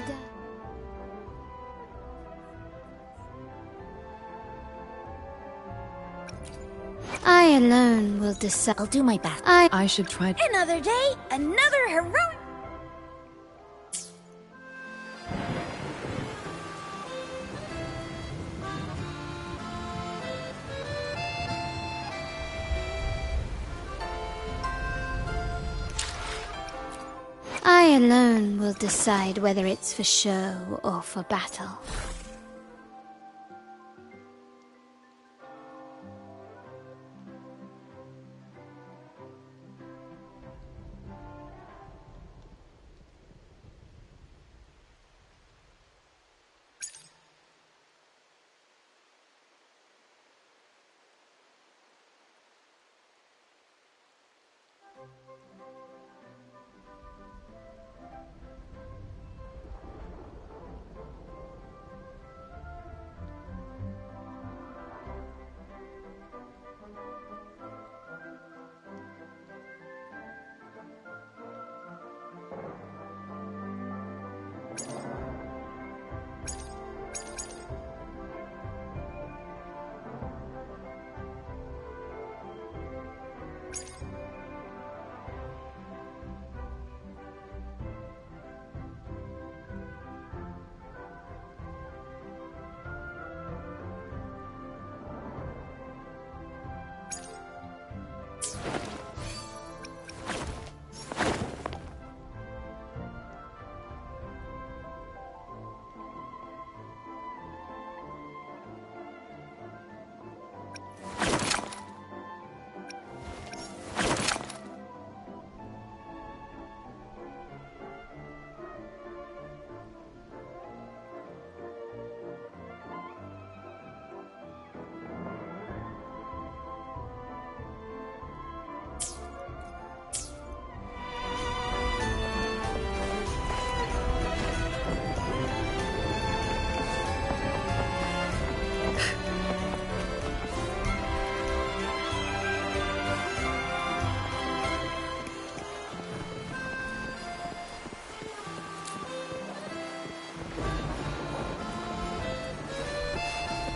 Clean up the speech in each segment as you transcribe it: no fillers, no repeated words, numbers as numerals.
die. I alone will decide. I'll do my best. I should try. Another day, another heroic. I alone will decide whether it's for show or for battle.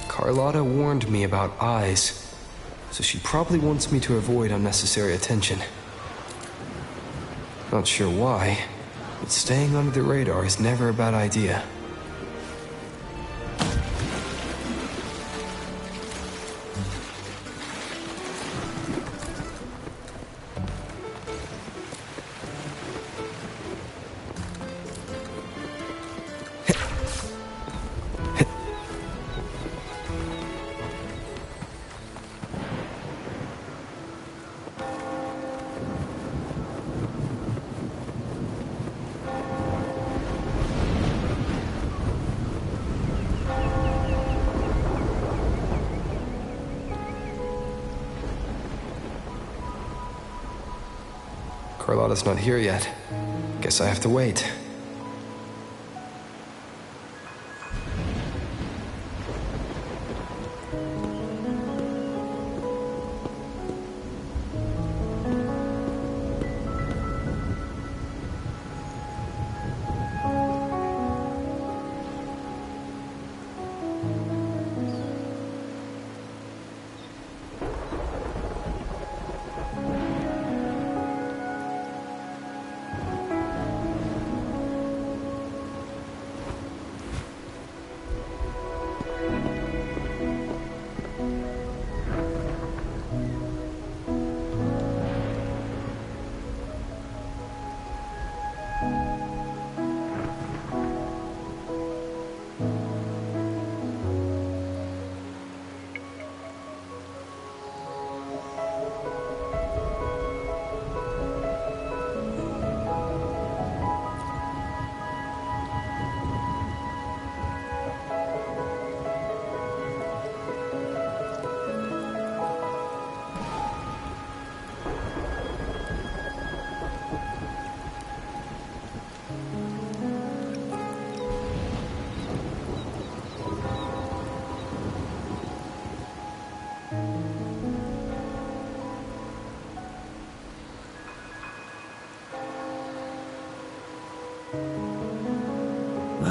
Carlotta warned me about eyes, so she probably wants me to avoid unnecessary attention. Not sure why, but staying under the radar is never a bad idea. Carlotta's not here yet. Guess I have to wait.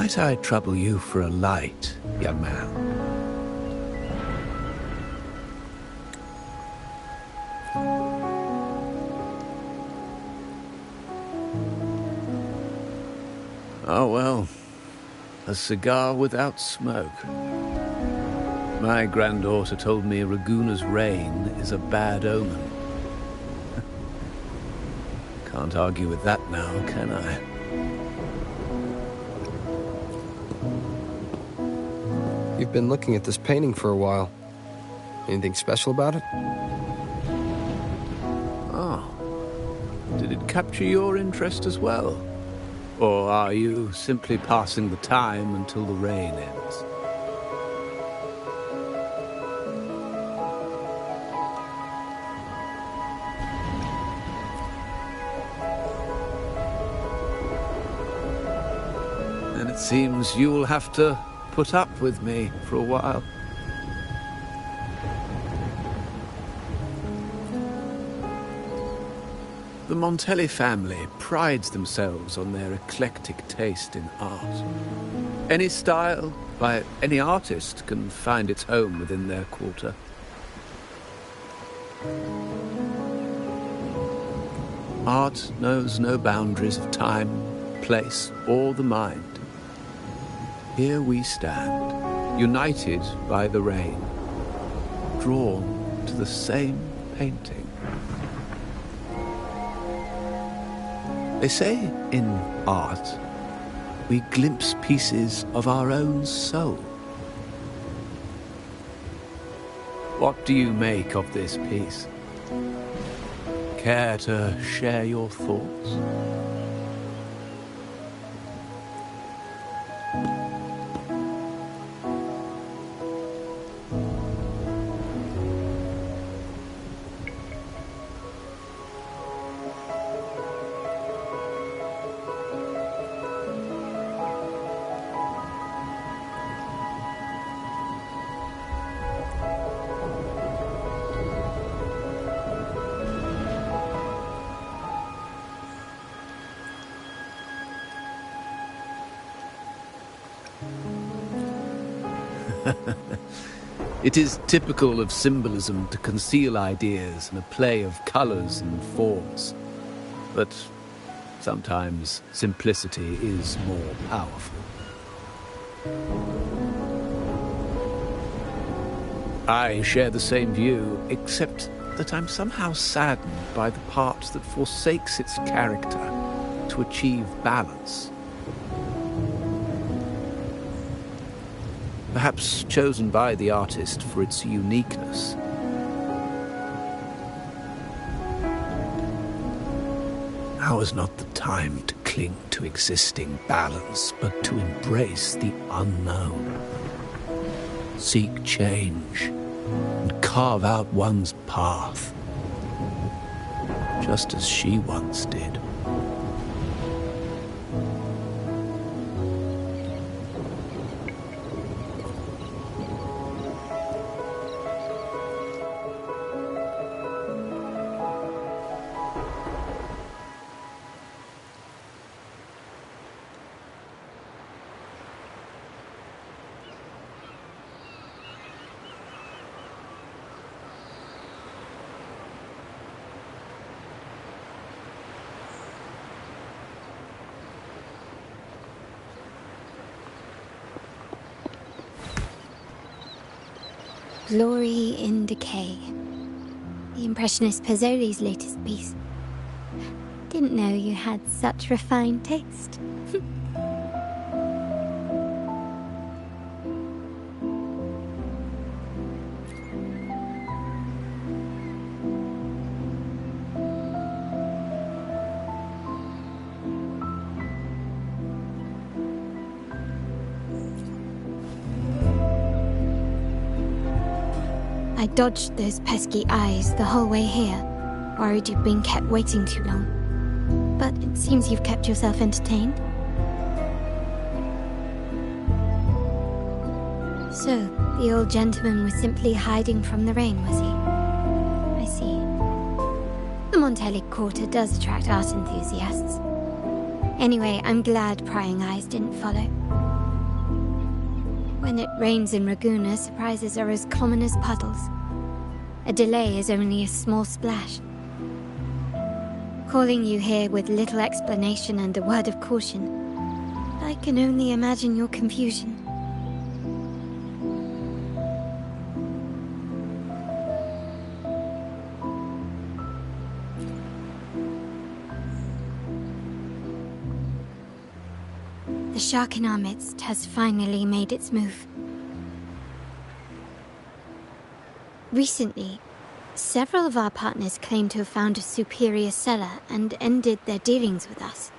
Might I trouble you for a light, young man? Oh, well, a cigar without smoke. My granddaughter told me Raguna's rain is a bad omen. Can't argue with that now, can I? You've been looking at this painting for a while. Anything special about it? Oh. Did it capture your interest as well? Or are you simply passing the time until the rain ends? Then it seems you'll have to put up with me for a while. The Montelli family prides themselves on their eclectic taste in art. Any style by any artist can find its home within their quarter. Art knows no boundaries of time, place, or the mind. Here we stand, united by the rain, drawn to the same painting. They say in art, we glimpse pieces of our own soul. What do you make of this piece? Care to share your thoughts? It is typical of symbolism to conceal ideas in a play of colors and forms. But sometimes simplicity is more powerful. I share the same view, except that I'm somehow saddened by the part that forsakes its character to achieve balance. Perhaps chosen by the artist for its uniqueness. Now is not the time to cling to existing balance, but to embrace the unknown. Seek change and carve out one's path, just as she once did. Glory in Decay. The Impressionist Pazzoli's latest piece. Didn't know you had such refined taste. I dodged those pesky eyes the whole way here, worried you'd been kept waiting too long. But it seems you've kept yourself entertained. So, the old gentleman was simply hiding from the rain, was he? I see. The Montelli Quarter does attract art enthusiasts. Anyway, I'm glad prying eyes didn't follow. When it rains in Ragusa, surprises are as common as puddles. A delay is only a small splash. Calling you here with little explanation and a word of caution, I can only imagine your confusion. The shark in our midst has finally made its move. Recently, several of our partners claimed to have found a superior cellar and ended their dealings with us.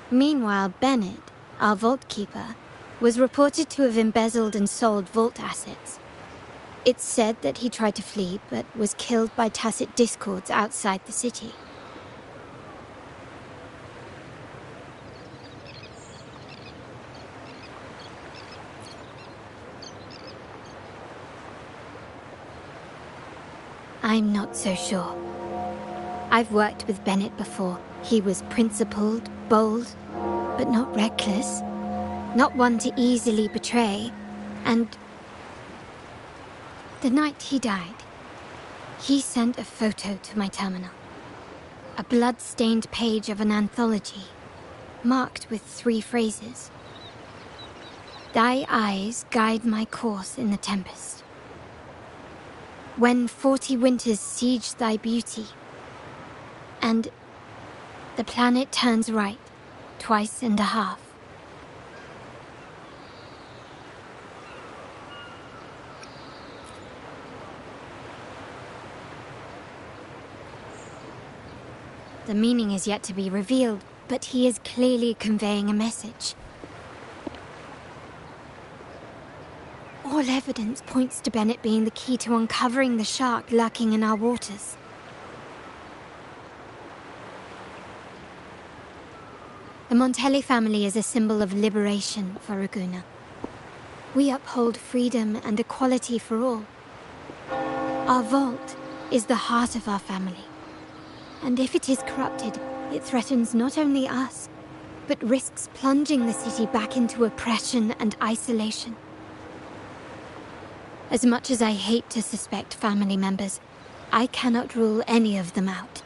Meanwhile, Bennett, our vault keeper, was reported to have embezzled and sold vault assets. It's said that he tried to flee, but was killed by tacit discords outside the city. I'm not so sure. I've worked with Bennett before. He was principled, bold, but not reckless. Not one to easily betray. And the night he died, he sent a photo to my terminal. A blood-stained page of an anthology, marked with 3 phrases. Thy eyes guide my course in the tempest. When 40 winters siege thy beauty, and the planet turns right, twice and a half. The meaning is yet to be revealed, but he is clearly conveying a message. All evidence points to Bennett being the key to uncovering the shark lurking in our waters. The Montelli family is a symbol of liberation for Ragusa. We uphold freedom and equality for all. Our vault is the heart of our family. And if it is corrupted, it threatens not only us, but risks plunging the city back into oppression and isolation. As much as I hate to suspect family members, I cannot rule any of them out.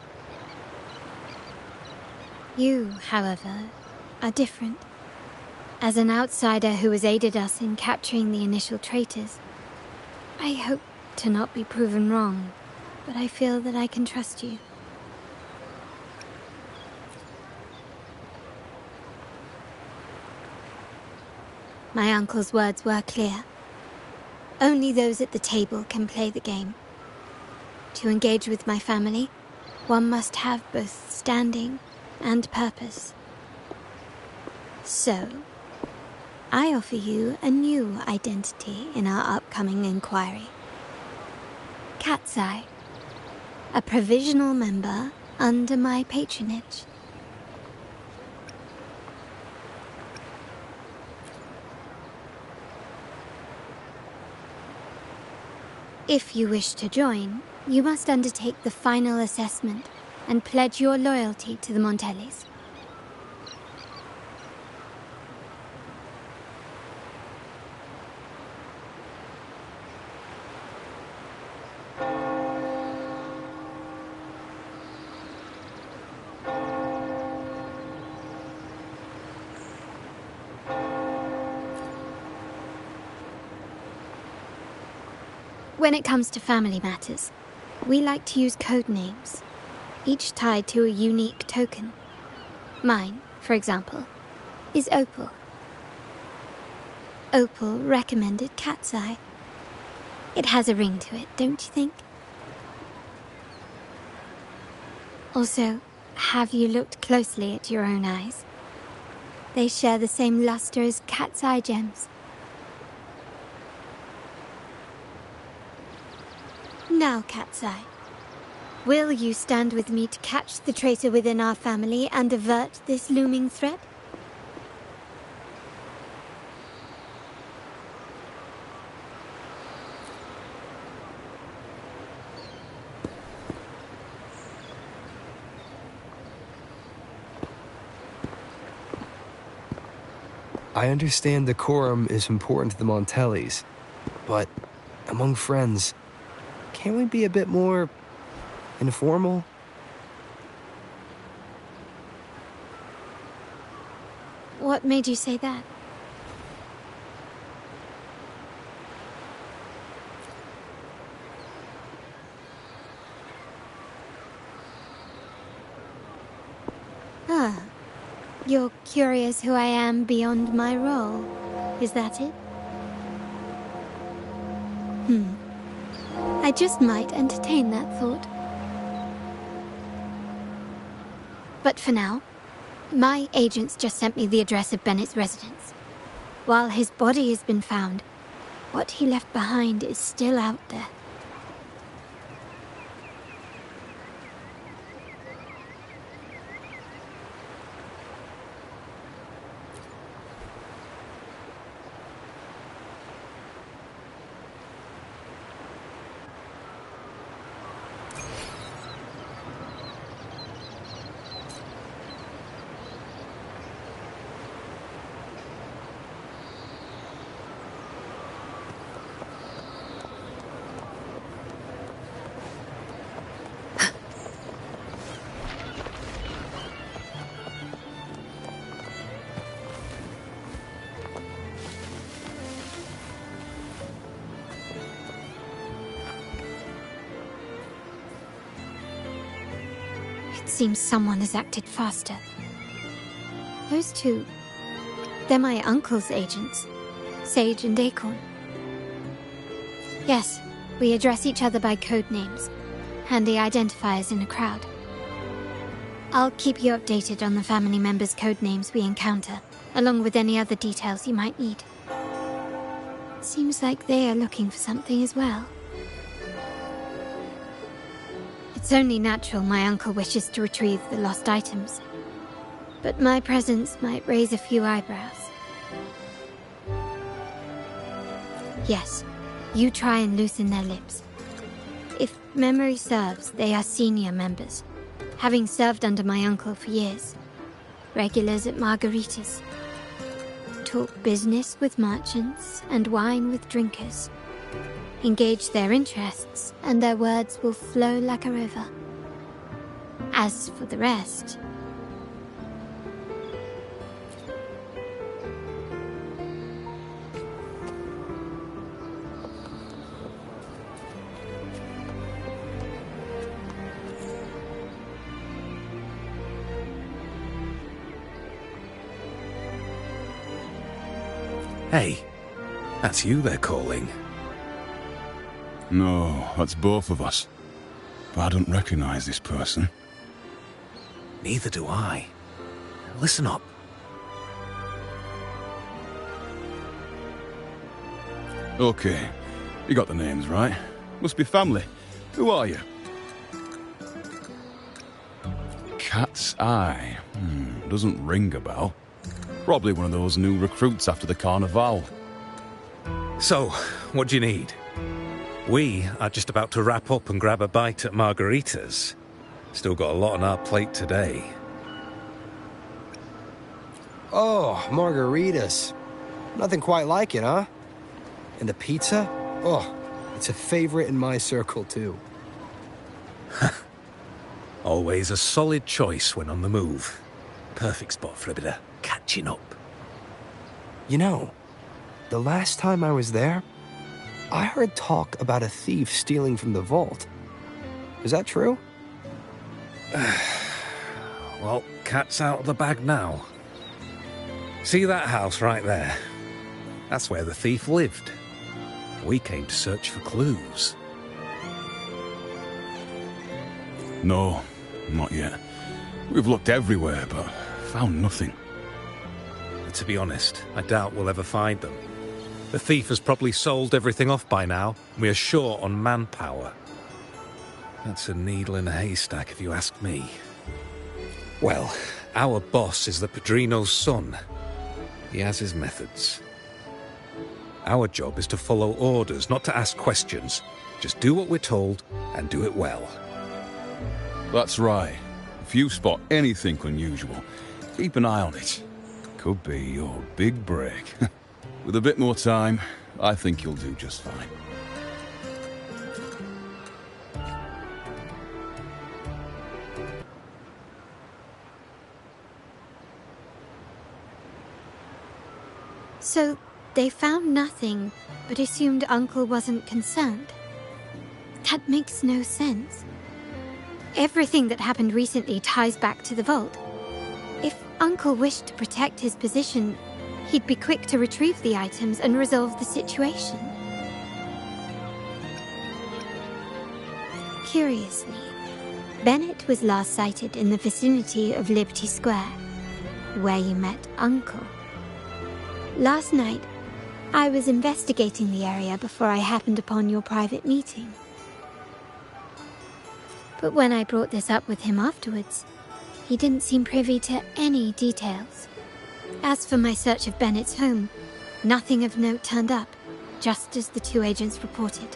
You, however, are different. As an outsider who has aided us in capturing the initial traitors, I hope to not be proven wrong, but I feel that I can trust you. My uncle's words were clear. Only those at the table can play the game. To engage with my family, one must have both standing and purpose. So, I offer you a new identity in our upcoming inquiry. Cat's Eye, a provisional member under my patronage. If you wish to join, you must undertake the final assessment and pledge your loyalty to the Montellis. When it comes to family matters, we like to use code names, each tied to a unique token. Mine, for example, is Opal. Opal recommended Cat's Eye. It has a ring to it, don't you think? Also, have you looked closely at your own eyes? They share the same luster as Cat's Eye gems. Now, Cat's Eye, will you stand with me to catch the traitor within our family and avert this looming threat? I understand decorum is important to the Montellis, but among friends, can't we be a bit more informal? What made you say that? Ah, you're curious who I am beyond my role. Is that it? I just might entertain that thought. But for now, my agents just sent me the address of Bennett's residence. While his body has been found, what he left behind is still out there. Seems someone has acted faster. Those two, they're my uncle's agents, Sage and Acorn. Yes, we address each other by code names, handy identifiers in a crowd. I'll keep you updated on the family members' code names we encounter, along with any other details you might need. Seems like they are looking for something as well. It's only natural my uncle wishes to retrieve the lost items. But my presence might raise a few eyebrows. Yes, you try and loosen their lips. If memory serves, they are senior members, having served under my uncle for years. Regulars at margaritas. Talk business with merchants and wine with drinkers. Engage their interests, and their words will flow like a river. As for the rest... Hey, that's you they're calling. No, that's both of us. But I don't recognize this person. Neither do I. Listen up. Okay, you got the names right. Must be family. Who are you? Cat's Eye. Doesn't ring a bell. Probably one of those new recruits after the Carnival. So, what do you need? We are just about to wrap up and grab a bite at margaritas. Still got a lot on our plate today. Oh, margaritas. Nothing quite like it, huh? And the pizza? Oh, it's a favorite in my circle, too. Always a solid choice when on the move. Perfect spot for a bit of catching up. You know, the last time I was there, I heard talk about a thief stealing from the vault. Is that true? Well, cat's out of the bag now. See that house right there? That's where the thief lived. We came to search for clues. No, not yet. We've looked everywhere, but found nothing. To be honest, I doubt we'll ever find them. The thief has probably sold everything off by now. We are short on manpower. That's a needle in a haystack, if you ask me. Well, our boss is the Padrino's son. He has his methods. Our job is to follow orders, not to ask questions. Just do what we're told, and do it well. That's right. If you spot anything unusual, keep an eye on it. could be your big break. With a bit more time, I think you'll do just fine. So, they found nothing, but assumed Uncle wasn't concerned. That makes no sense. Everything that happened recently ties back to the vault. If Uncle wished to protect his position, he'd be quick to retrieve the items and resolve the situation. Curiously, Bennett was last sighted in the vicinity of Liberty Square, where you met Uncle. Last night, I was investigating the area before I happened upon your private meeting. But when I brought this up with him afterwards, he didn't seem privy to any details. As for my search of Bennett's home, nothing of note turned up, just as the two agents reported.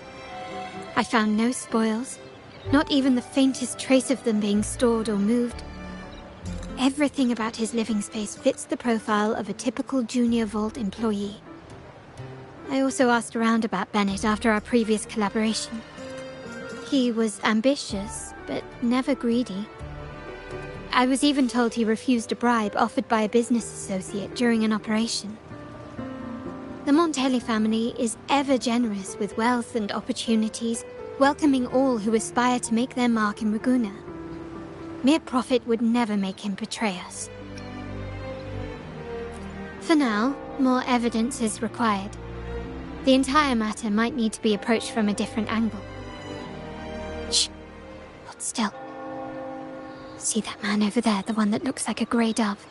I found no spoils, not even the faintest trace of them being stored or moved. Everything about his living space fits the profile of a typical Junior Vault employee. I also asked around about Bennett after our previous collaboration. He was ambitious, but never greedy. I was even told he refused a bribe offered by a business associate during an operation. The Montelli family is ever generous with wealth and opportunities, welcoming all who aspire to make their mark in Ragusa. Mere profit would never make him betray us. For now, more evidence is required. The entire matter might need to be approached from a different angle. Shh! Hold still. See that man over there, the one that looks like a grey dove?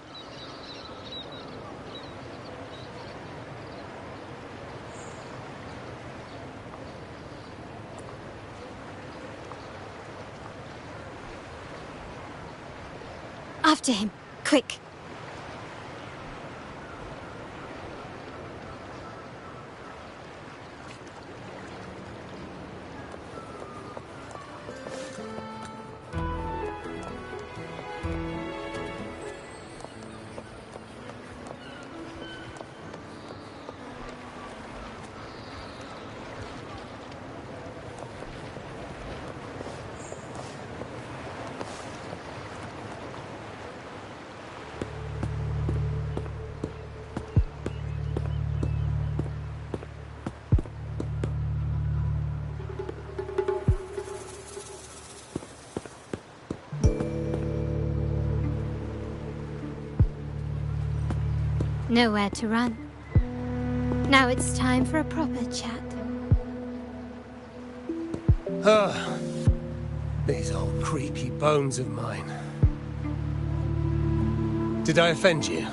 After him, quick! Nowhere to run. Now it's time for a proper chat. Ah, these old creaky bones of mine. Did I offend you?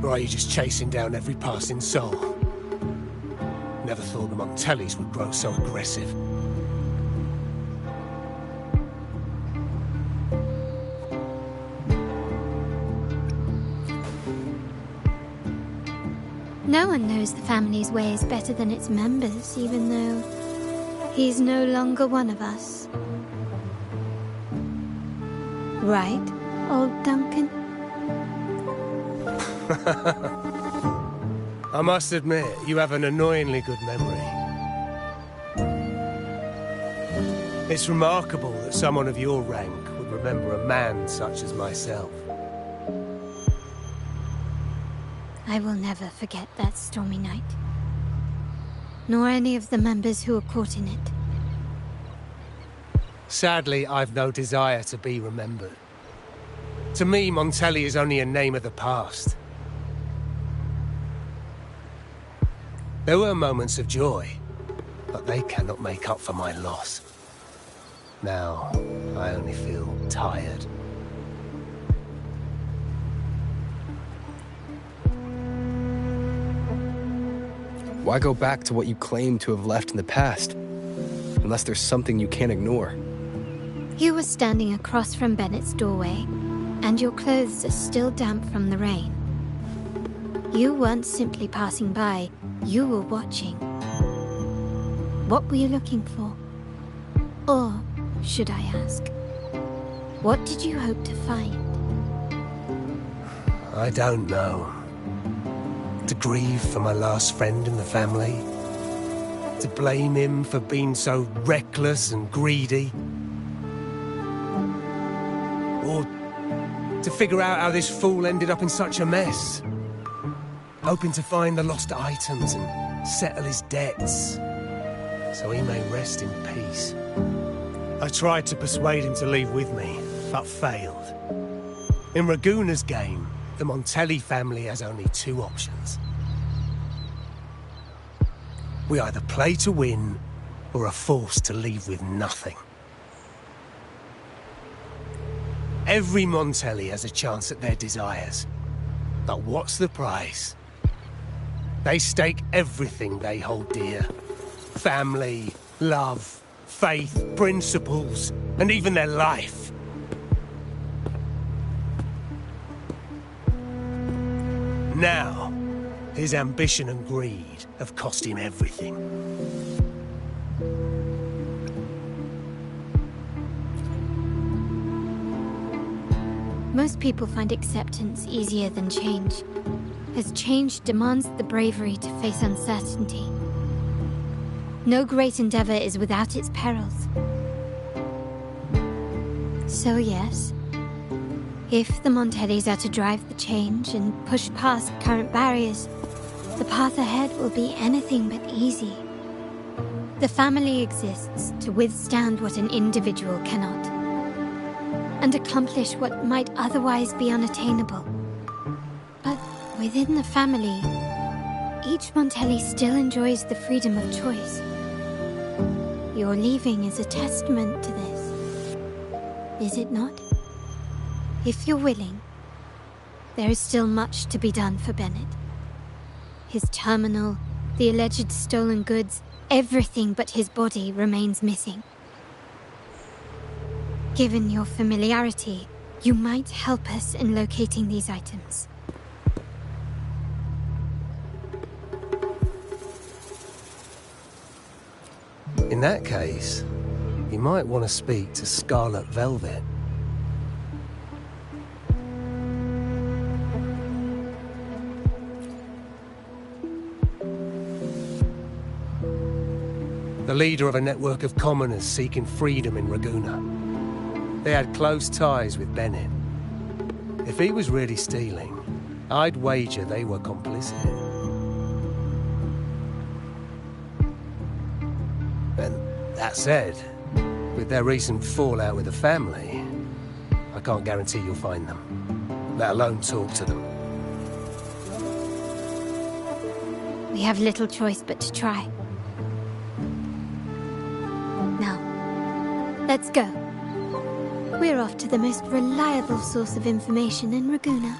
Or are you just chasing down every passing soul? Never thought the Montellis would grow so aggressive. No one knows the family's ways better than its members, even though he's no longer one of us. Right, old Duncan? I must admit, you have an annoyingly good memory. It's remarkable that someone of your rank would remember a man such as myself. I will never forget that stormy night. Nor any of the members who were caught in it. Sadly, I've no desire to be remembered. To me, Montelli is only a name of the past. There were moments of joy, but they cannot make up for my loss. Now, I only feel tired. Why go back to what you claim to have left in the past? Unless there's something you can't ignore. You were standing across from Bennett's doorway, and your clothes are still damp from the rain. You weren't simply passing by, you were watching. What were you looking for? Or, should I ask, what did you hope to find? I don't know. To grieve for my last friend in the family? To blame him for being so reckless and greedy? Or to figure out how this fool ended up in such a mess? Hoping to find the lost items and settle his debts, so he may rest in peace. I tried to persuade him to leave with me, but failed. In Raguna's game, the Montelli family has only two options. We either play to win, or are forced to leave with nothing. Every Montelli has a chance at their desires. But what's the price? They stake everything they hold dear. Family, love, faith, principles, and even their life. Now, his ambition and greed have cost him everything. Most people find acceptance easier than change, as change demands the bravery to face uncertainty. No great endeavor is without its perils. So yes, if the Montellis are to drive the change and push past current barriers, the path ahead will be anything but easy. The family exists to withstand what an individual cannot, and accomplish what might otherwise be unattainable. But within the family, each Montelli still enjoys the freedom of choice. Your leaving is a testament to this, is it not? If you're willing, there is still much to be done for Bennett. His terminal, the alleged stolen goods, everything but his body remains missing. Given your familiarity, you might help us in locating these items. In that case, you might want to speak to Scarlet Velvet. The leader of a network of commoners seeking freedom in Raguna. They had close ties with Bennett. If he was really stealing, I'd wager they were complicit. And that said, with their recent fallout with the family, I can't guarantee you'll find them, let alone talk to them. We have little choice but to try. Now, let's go. We're off to the most reliable source of information in Raguna.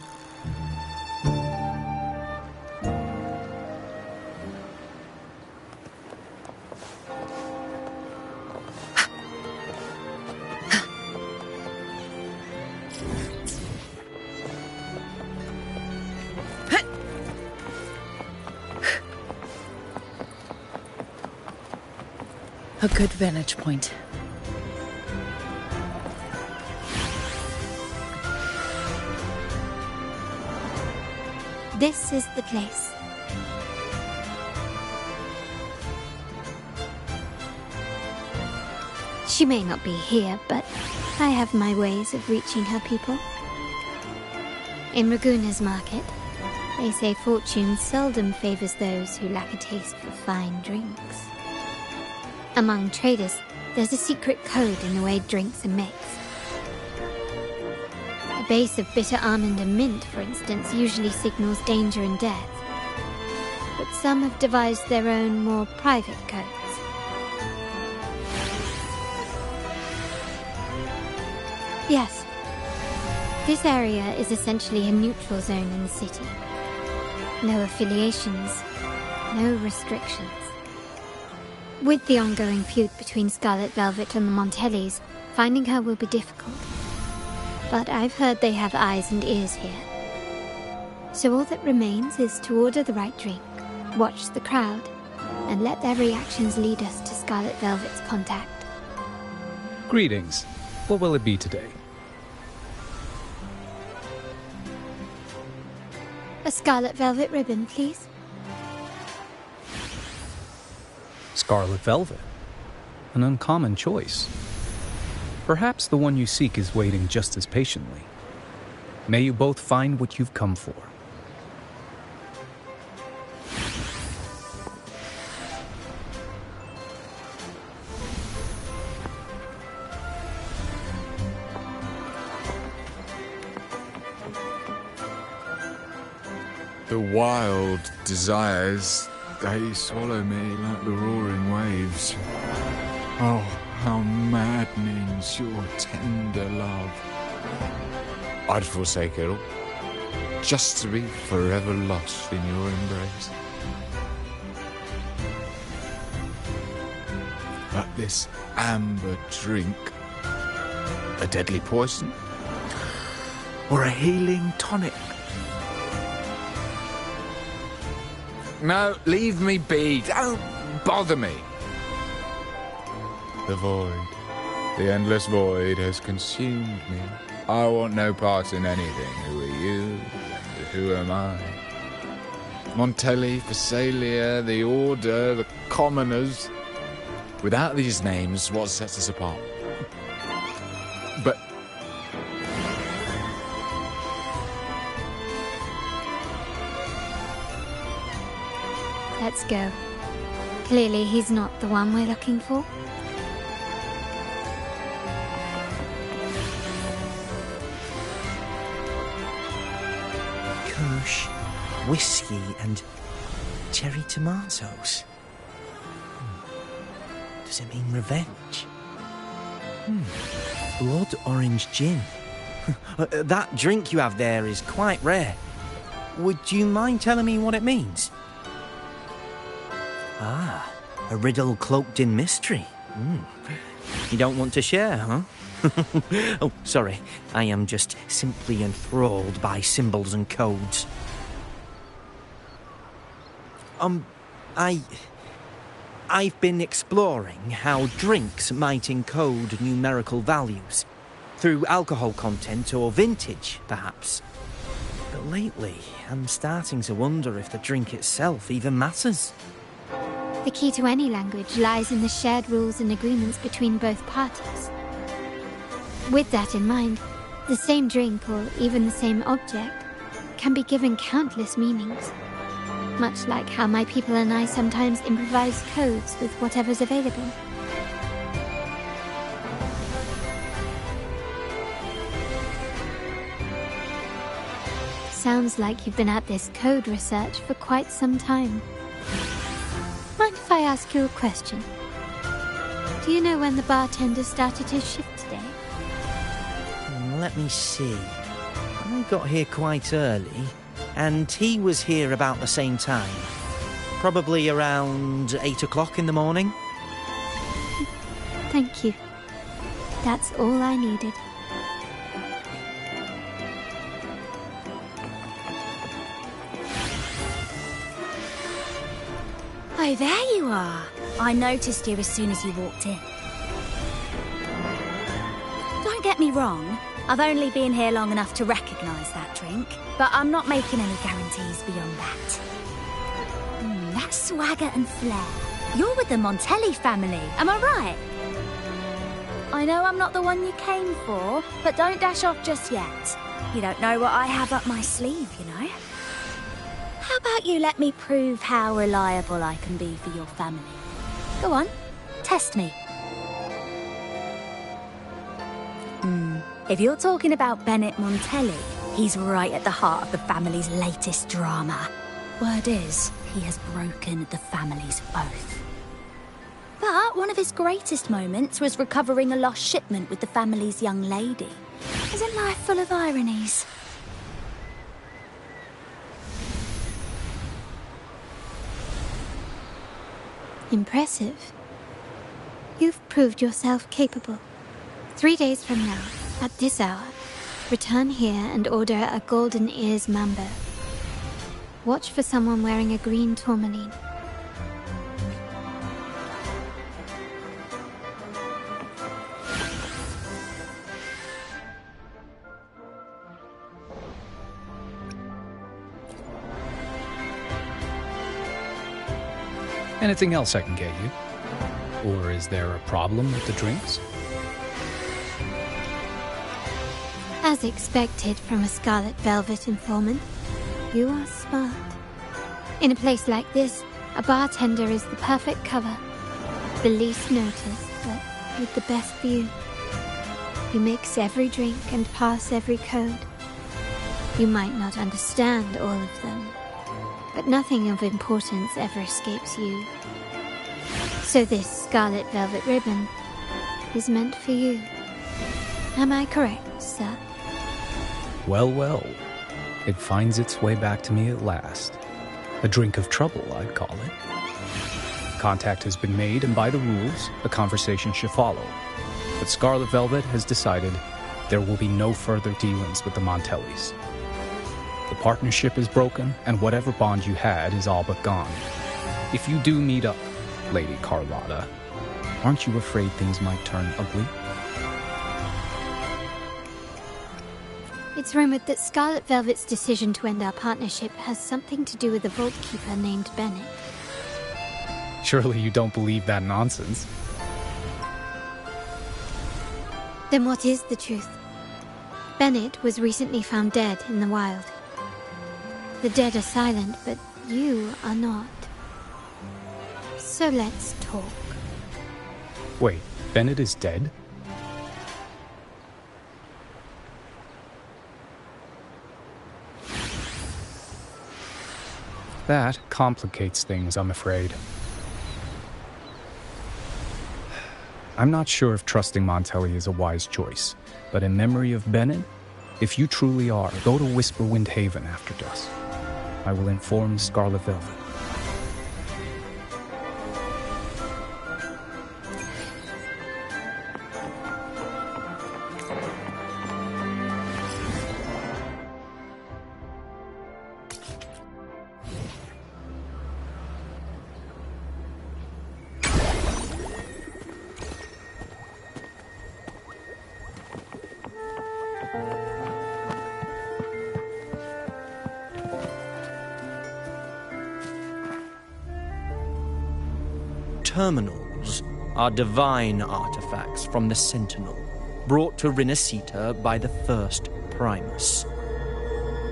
A good vantage point. This is the place. She may not be here, but I have my ways of reaching her people. In Raguna's market, they say fortune seldom favors those who lack a taste for fine drinks. Among traders, there's a secret code in the way drinks are mixed. A base of bitter almond and mint, for instance, usually signals danger and death. But some have devised their own, more private codes. Yes. This area is essentially a neutral zone in the city. No affiliations, no restrictions. With the ongoing feud between Scarlet Velvet and the Montellis, finding her will be difficult. But I've heard they have eyes and ears here. So all that remains is to order the right drink, watch the crowd, and let their reactions lead us to Scarlet Velvet's contact. Greetings. What will it be today? A scarlet velvet ribbon, please. Scarlet velvet. An uncommon choice. Perhaps the one you seek is waiting just as patiently. May you both find what you've come for. The wild desires, they swallow me like the roaring waves. Oh, how maddening's your tender love. I'd forsake it all, just to be forever lost in your embrace. But this amber drink, a deadly poison, or a healing tonic? No, leave me be. Don't bother me. The void, the endless void has consumed me. I want no part in anything. Who are you and who am I? Montelli, Phasalia, the Order, the Commoners. Without these names, what sets us apart? But Let's go. Clearly he's not the one we're looking for. Kirsch, whiskey, and cherry tomatoes. Does it mean revenge? Blood orange gin. That drink you have there is quite rare. Would you mind telling me what it means? Ah, a riddle cloaked in mystery. You don't want to share, huh? Oh, sorry. I am just simply enthralled by symbols and codes. I've been exploring how drinks might encode numerical values. Through alcohol content or vintage, perhaps. But lately, I'm starting to wonder if the drink itself even matters. The key to any language lies in the shared rules and agreements between both parties. With that in mind, the same drink or even the same object can be given countless meanings. Much like how my people and I sometimes improvise codes with whatever's available. Sounds like you've been at this code research for quite some time. Mind if I ask you a question? Do you know when the bartender started his shift today? Let me see. I got here quite early, and he was here about the same time. Probably around 8 o'clock in the morning. Thank you. That's all I needed. Oh, there you are. I noticed you as soon as you walked in. Don't get me wrong, I've only been here long enough to recognise that drink, but I'm not making any guarantees beyond that. That swagger and flair. You're with the Montelli family, am I right? I know I'm not the one you came for, but don't dash off just yet. You don't know what I have up my sleeve, you know? How about you let me prove how reliable I can be for your family? Go on, test me. If you're talking about Bennett Montelli, he's right at the heart of the family's latest drama. Word is, he has broken the family's oath. But one of his greatest moments was recovering a lost shipment with the family's young lady. Isn't life full of ironies? Impressive. You've proved yourself capable. 3 days from now, at this hour, return here and order a golden ears mambo. Watch for someone wearing a green tourmaline. Anything else I can get you? Or is there a problem with the drinks? As expected from a Scarlet Velvet informant, you are smart. In a place like this, a bartender is the perfect cover. The least noticed, but with the best view. You mix every drink and pass every code. You might not understand all of them, but nothing of importance ever escapes you. So this Scarlet Velvet ribbon is meant for you. Am I correct, sir? Well, well. It finds its way back to me at last. A drink of trouble, I'd call it. Contact has been made, and by the rules, a conversation should follow. But Scarlet Velvet has decided there will be no further dealings with the Montellis. The partnership is broken, and whatever bond you had is all but gone. If you do meet up, Lady Carlotta, aren't you afraid things might turn ugly? It's rumored that Scarlet Velvet's decision to end our partnership has something to do with a vault keeper named Bennett. Surely you don't believe that nonsense. Then what is the truth? Bennett was recently found dead in the wild. The dead are silent, but you are not. So let's talk. Wait, Bennett is dead? That complicates things, I'm afraid. I'm not sure if trusting Montelli is a wise choice, but in memory of Bennett, if you truly are, go to Whisperwind Haven after dusk. I will inform Scarlet Velvet. Terminals are divine artifacts from the Sentinel, brought to Rinascita by the first Primus.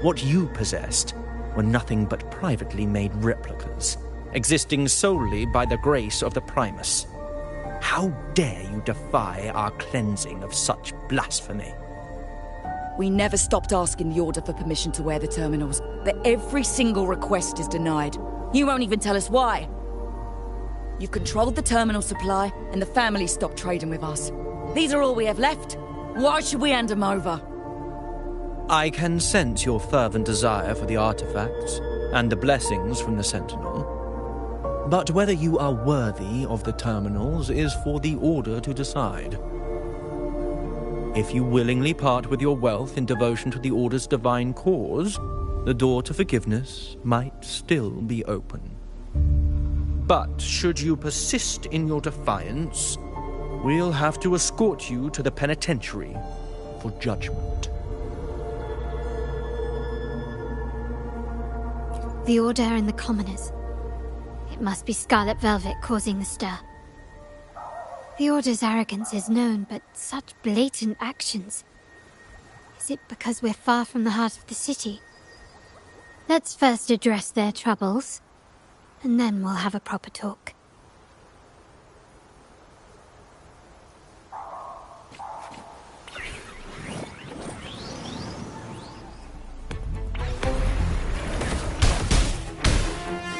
What you possessed were nothing but privately made replicas, existing solely by the grace of the Primus. How dare you defy our cleansing of such blasphemy? We never stopped asking the Order for permission to wear the terminals, but every single request is denied. You won't even tell us why. You've controlled the terminal supply, and the family stopped trading with us. These are all we have left. Why should we hand them over? I can sense your fervent desire for the artifacts and the blessings from the Sentinel. But whether you are worthy of the terminals is for the Order to decide. If you willingly part with your wealth in devotion to the Order's divine cause, the door to forgiveness might still be open. But should you persist in your defiance, we'll have to escort you to the penitentiary for judgment. The Order and the Commoners. It must be Scarlet Velvet causing the stir. The Order's arrogance is known, but such blatant actions. Is it because we're far from the heart of the city? Let's first address their troubles, and then we'll have a proper talk.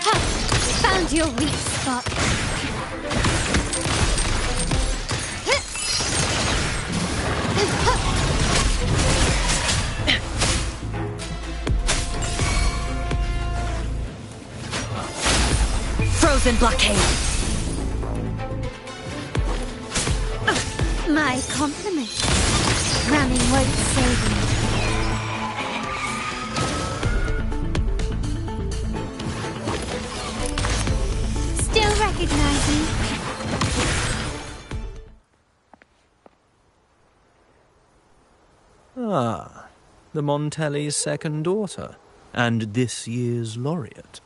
Ha! Found your weak spot. Frozen blockade. My compliment. Ramming won't save me. Still recognizing. Ah, the Montelli's second daughter, and this year's laureate.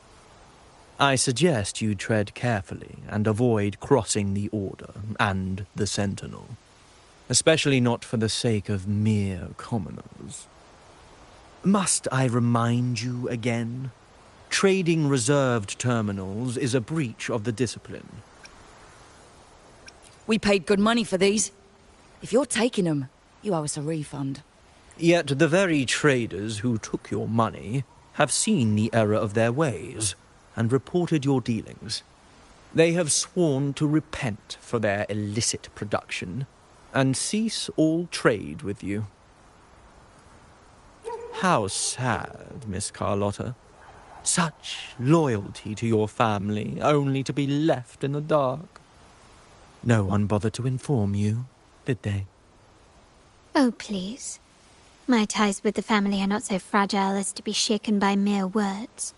I suggest you tread carefully and avoid crossing the Order and the Sentinel, especially not for the sake of mere commoners. Must I remind you again? Trading reserved terminals is a breach of the discipline. We paid good money for these. If you're taking them, you owe us a refund. Yet the very traders who took your money have seen the error of their ways and reported your dealings. They have sworn to repent for their illicit production and cease all trade with you. How sad, Miss Carlotta. Such loyalty to your family, only to be left in the dark. No one bothered to inform you, did they? Oh, please. My ties with the family are not so fragile as to be shaken by mere words.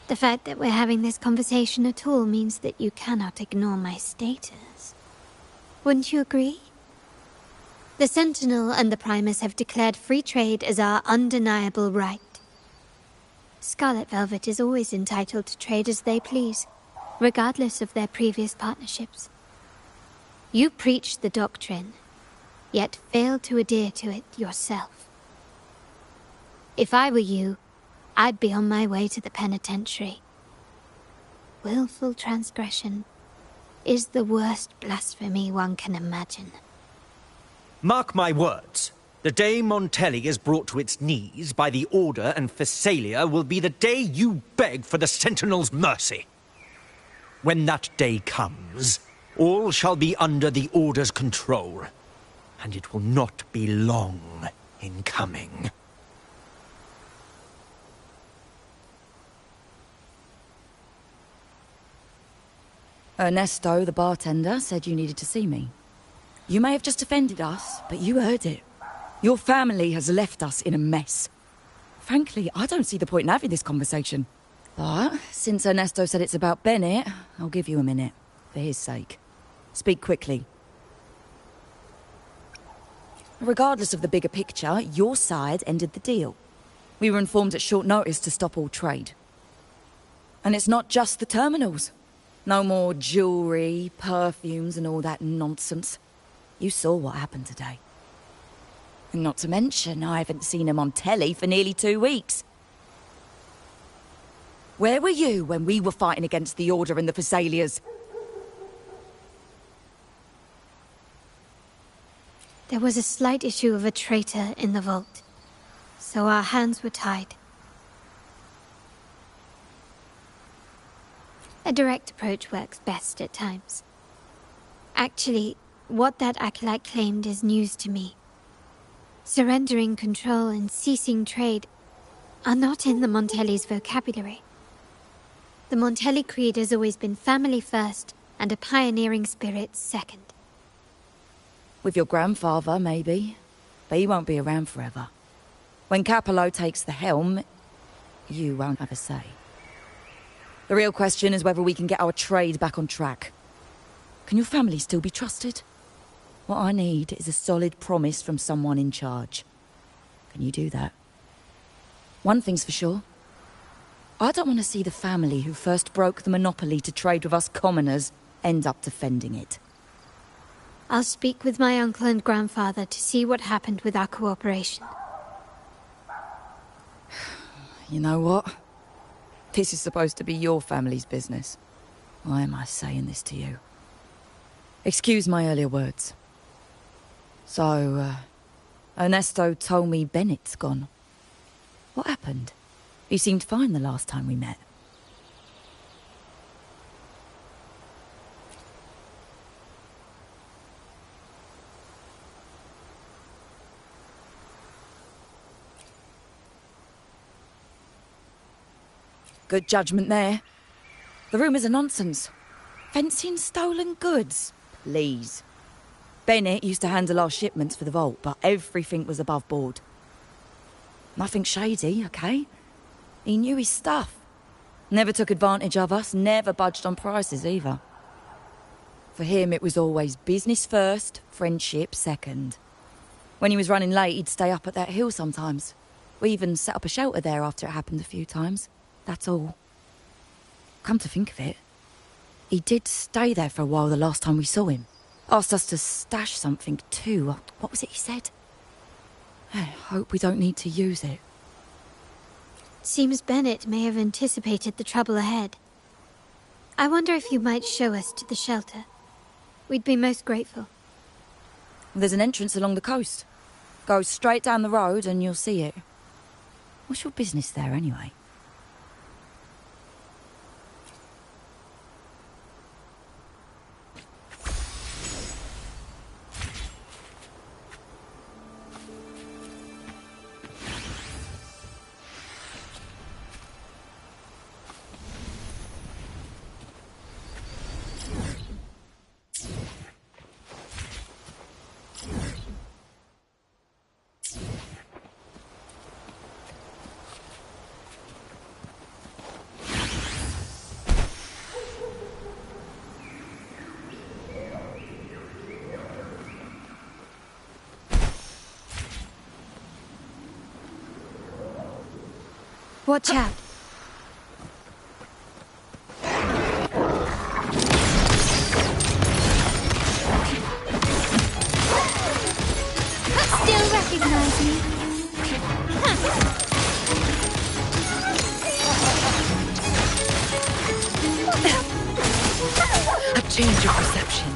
The fact that we're having this conversation at all means that you cannot ignore my status. Wouldn't you agree? The Sentinel and the Primus have declared free trade as our undeniable right. Scarlet Velvet is always entitled to trade as they please, regardless of their previous partnerships. You preach the doctrine, yet fail to adhere to it yourself. If I were you, I'd be on my way to the penitentiary. Willful transgression is the worst blasphemy one can imagine. Mark my words. The day Montelli is brought to its knees by the Order and Phasalia will be the day you beg for the Sentinel's mercy. When that day comes, all shall be under the Order's control, and it will not be long in coming. Ernesto, the bartender, said you needed to see me. You may have just offended us, but you heard it. Your family has left us in a mess. Frankly, I don't see the point in having this conversation. But since Ernesto said it's about Bennett, I'll give you a minute, for his sake. Speak quickly. Regardless of the bigger picture, your side ended the deal. We were informed at short notice to stop all trade. And it's not just the terminals. No more jewelry, perfumes, and all that nonsense. You saw what happened today. And not to mention, I haven't seen him on telly for nearly 2 weeks. Where were you when we were fighting against the Order and the Phasalias? There was a slight issue of a traitor in the vault, so our hands were tied. A direct approach works best at times. Actually, what that acolyte claimed is news to me. Surrendering control and ceasing trade are not in the Montelli's vocabulary. The Montelli creed has always been family first and a pioneering spirit second. With your grandfather, maybe. But he won't be around forever. When Capello takes the helm, you won't have a say. The real question is whether we can get our trade back on track. Can your family still be trusted? What I need is a solid promise from someone in charge. Can you do that? One thing's for sure. I don't want to see the family who first broke the monopoly to trade with us commoners end up defending it. I'll speak with my uncle and grandfather to see what happened with our cooperation. You know what? This is supposed to be your family's business. Why am I saying this to you? Excuse my earlier words. So, Ernesto told me Bennett's gone. What happened? He seemed fine the last time we met. Good judgment there. The rumours are nonsense. Fencing stolen goods. Please. Bennett used to handle our shipments for the vault, but everything was above board. Nothing shady, okay? He knew his stuff. Never took advantage of us, never budged on prices either. For him, it was always business first, friendship second. When he was running late, he'd stay up at that hill sometimes. We even set up a shelter there after it happened a few times. That's all. Come to think of it, he did stay there for a while the last time we saw him. Asked us to stash something too. What was it he said? I hope we don't need to use it. Seems Bennett may have anticipated the trouble ahead. I wonder if you might show us to the shelter. We'd be most grateful. There's an entrance along the coast. Go straight down the road and you'll see it. What's your business there anyway? Watch out. Still recognize me? A change of perception.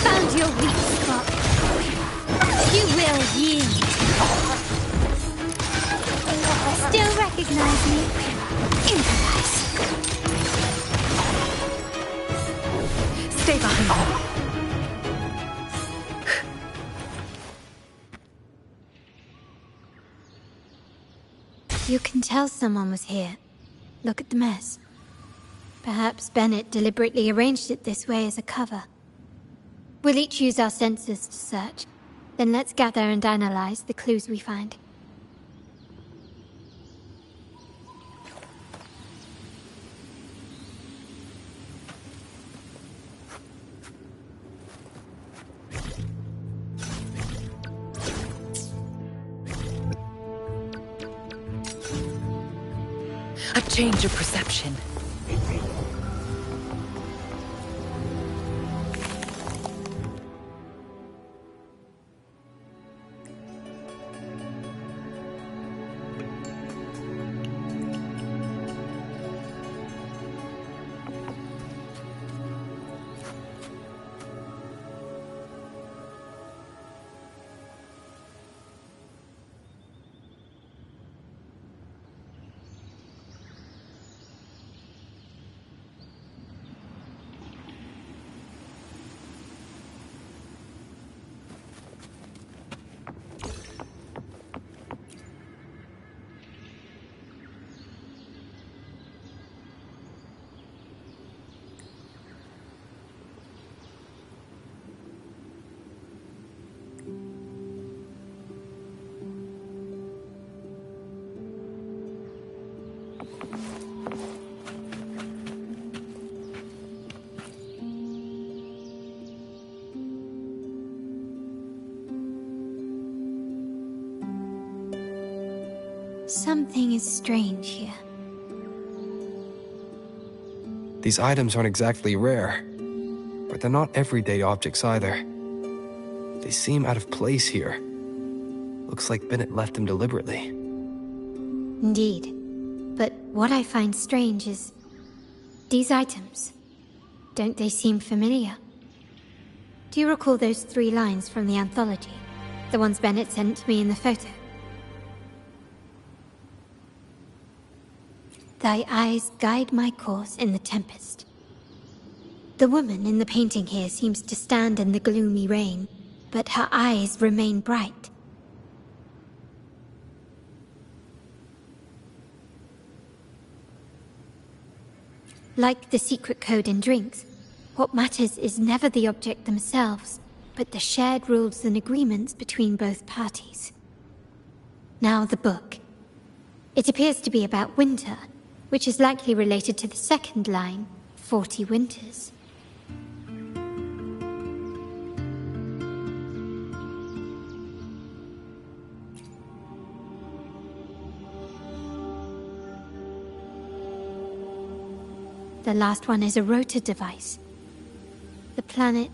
Found your weak spot. You will yield. Still recognize me? Improvise. Stay behind me. You can tell someone was here. Look at the mess. Perhaps Bennett deliberately arranged it this way as a cover. We'll each use our senses to search. Then let's gather and analyze the clues we find. A change of perception. Something is strange here. These items aren't exactly rare, but they're not everyday objects either. They seem out of place here. Looks like Bennett left them deliberately. Indeed. But what I find strange is... these items. Don't they seem familiar? Do you recall those 3 lines from the anthology? The ones Bennett sent me in the photo? Thy eyes guide my course in the tempest. The woman in the painting here seems to stand in the gloomy rain, but her eyes remain bright. Like the secret code in drinks, what matters is never the object themselves, but the shared rules and agreements between both parties. Now the book. It appears to be about winter, which is likely related to the second line, 40 winters. the last one is a rotor device. The planet...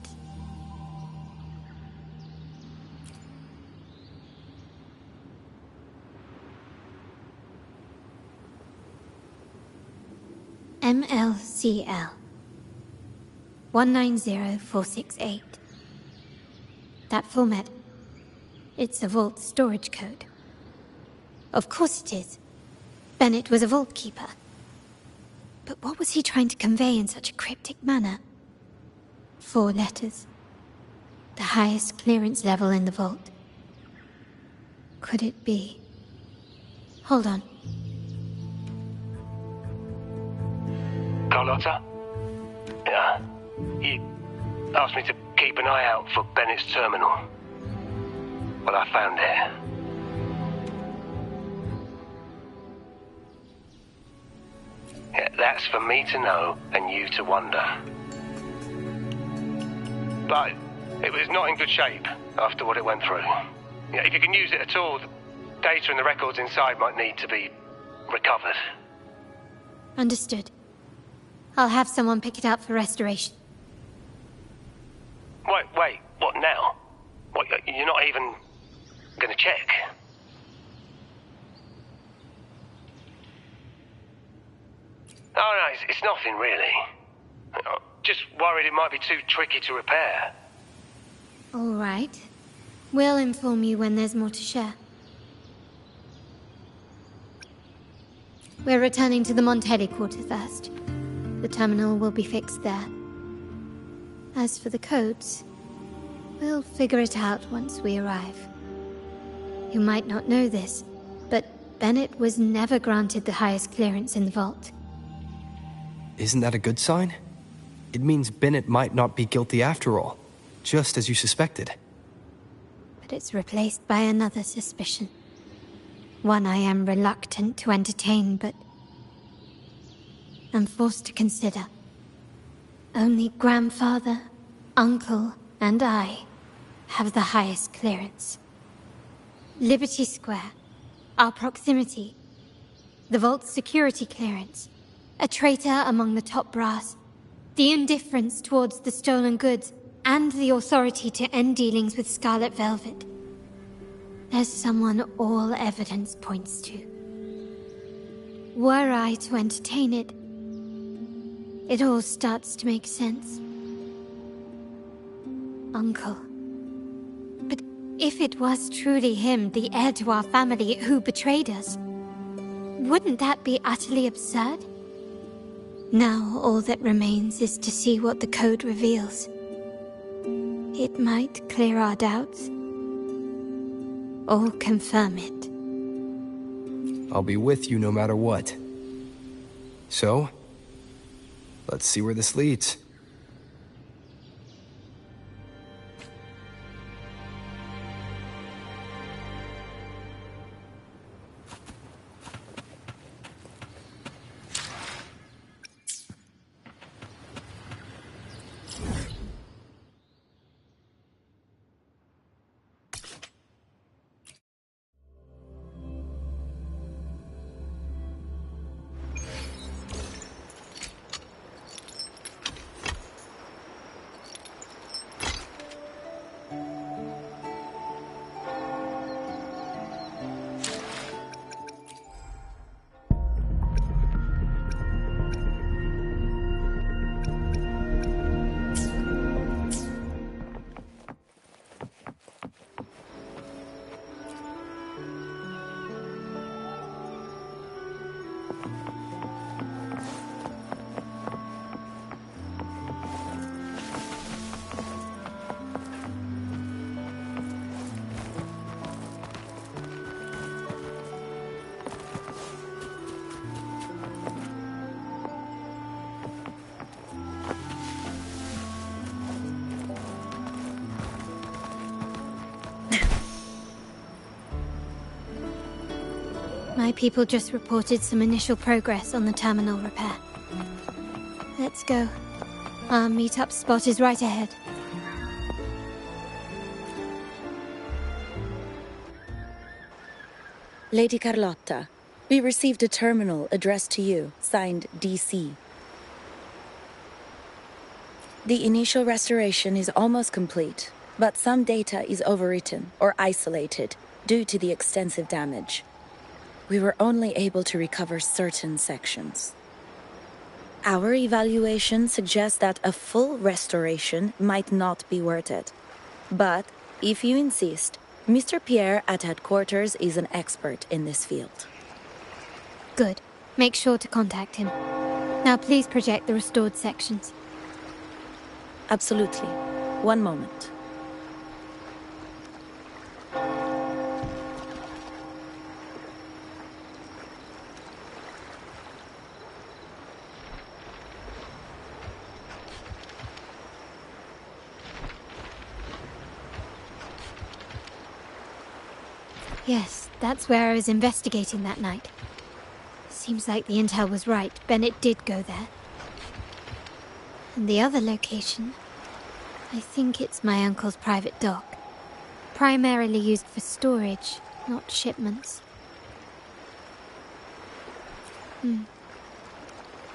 MLCL 190468. That format, it's a vault storage code. Of course it is. Bennett was a vault keeper. But what was he trying to convey in such a cryptic manner? 4 letters. The highest clearance level in the vault. Could it be? Hold on. Carlotta? Yeah. You asked me to keep an eye out for Bennett's terminal. Well, I found it. Yeah, that's for me to know and you to wonder. But it was not in good shape after what it went through. Yeah, if you can use it at all, the data and the records inside might need to be recovered. Understood. I'll have someone pick it up for restoration. Wait, what now? What, you're not even gonna check? Oh no, it's nothing really. Just worried it might be too tricky to repair. All right. We'll inform you when there's more to share. We're returning to the Montelli quarter first. The terminal will be fixed there. As for the codes, we'll figure it out once we arrive. You might not know this, but Bennett was never granted the highest clearance in the vault. Isn't that a good sign? It means Bennett might not be guilty after all, just as you suspected. But it's replaced by another suspicion. One I am reluctant to entertain, but I'm forced to consider. Only grandfather, uncle, and I have the highest clearance. Liberty Square, our proximity, the vault's security clearance, a traitor among the top brass, the indifference towards the stolen goods, and the authority to end dealings with Scarlet Velvet. There's someone all evidence points to. Were I to entertain it, it all starts to make sense. Uncle. But if it was truly him, the heir to our family, who betrayed us, wouldn't that be utterly absurd? Now all that remains is to see what the code reveals. It might clear our doubts, or confirm it. I'll be with you no matter what. So, let's see where this leads. My people just reported some initial progress on the terminal repair. Let's go. Our meet-up spot is right ahead. Lady Carlotta, we received a terminal addressed to you, signed DC. The initial restoration is almost complete, but some data is overwritten or isolated due to the extensive damage. We were only able to recover certain sections. Our evaluation suggests that a full restoration might not be worth it. But, if you insist, Mr. Pierre at headquarters is an expert in this field. Good. Make sure to contact him. Now please project the restored sections. Absolutely. One moment. Yes, that's where I was investigating that night. Seems like the intel was right. Bennett did go there. And the other location, I think it's my uncle's private dock. Primarily used for storage, not shipments.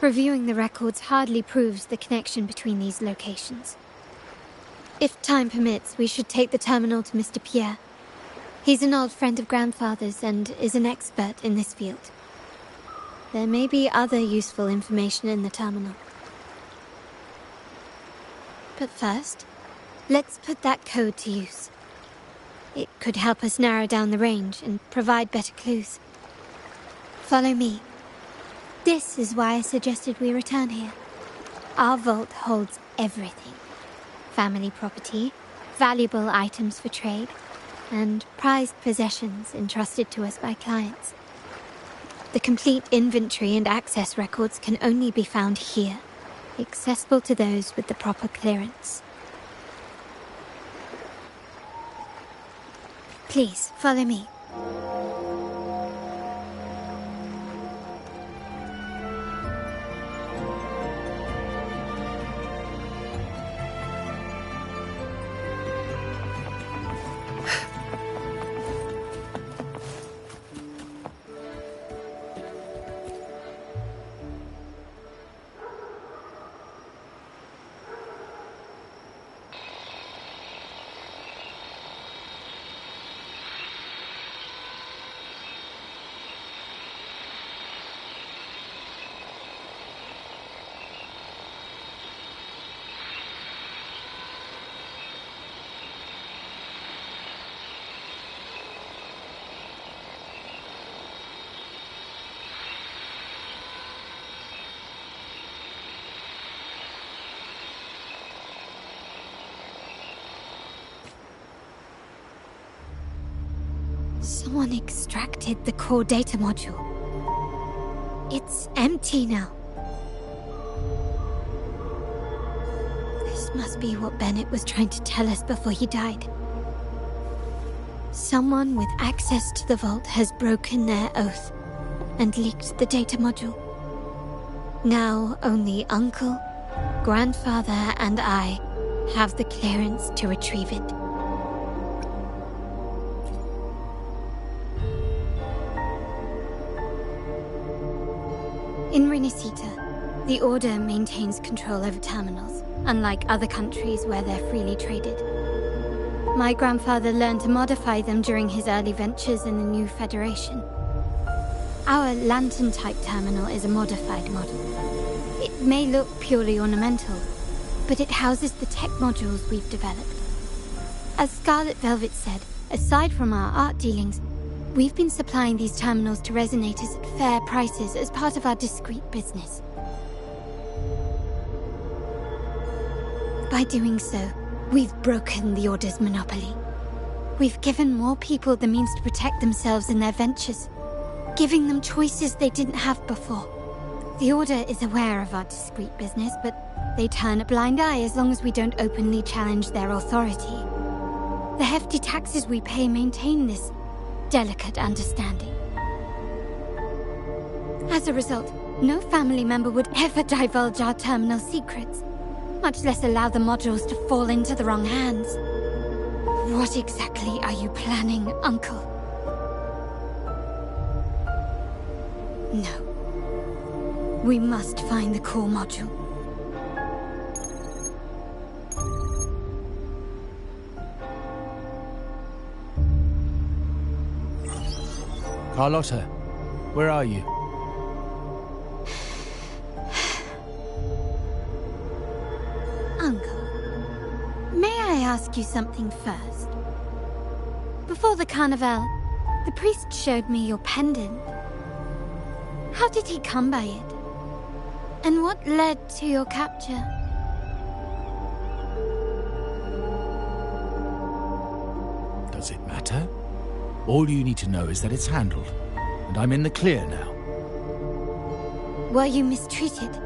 Reviewing the records hardly proves the connection between these locations. If time permits, we should take the terminal to Mr. Pierre. He's an old friend of Grandfather's and is an expert in this field. There may be other useful information in the terminal. But first, let's put that code to use. It could help us narrow down the range and provide better clues. Follow me. This is why I suggested we return here. Our vault holds everything. Family property, valuable items for trade, and prized possessions entrusted to us by clients. The complete inventory and access records can only be found here, accessible to those with the proper clearance. Please, follow me. Someone extracted the core data module. It's empty now. This must be what Bennett was trying to tell us before he died. Someone with access to the vault has broken their oath and leaked the data module. Now only Uncle, Grandfather, and I have the clearance to retrieve it. In Renacita, the Order maintains control over terminals, unlike other countries where they're freely traded. My grandfather learned to modify them during his early ventures in the new Federation. Our lantern-type terminal is a modified model. It may look purely ornamental, but it houses the tech modules we've developed. As Scarlet Velvet said, aside from our art dealings, we've been supplying these terminals to resonators at fair prices as part of our discreet business. By doing so, we've broken the Order's monopoly. We've given more people the means to protect themselves in their ventures, giving them choices they didn't have before. The Order is aware of our discreet business, but they turn a blind eye as long as we don't openly challenge their authority. The hefty taxes we pay maintain this delicate understanding. As a result, no family member would ever divulge our terminal secrets, much less allow the modules to fall into the wrong hands. What exactly are you planning, Uncle? No. We must find the core module. Carlotta, where are you? Uncle, may I ask you something first? Before the carnival, the priest showed me your pendant. How did he come by it? And what led to your capture? Does it matter? All you need to know is that it's handled, and I'm in the clear now. Were you mistreated?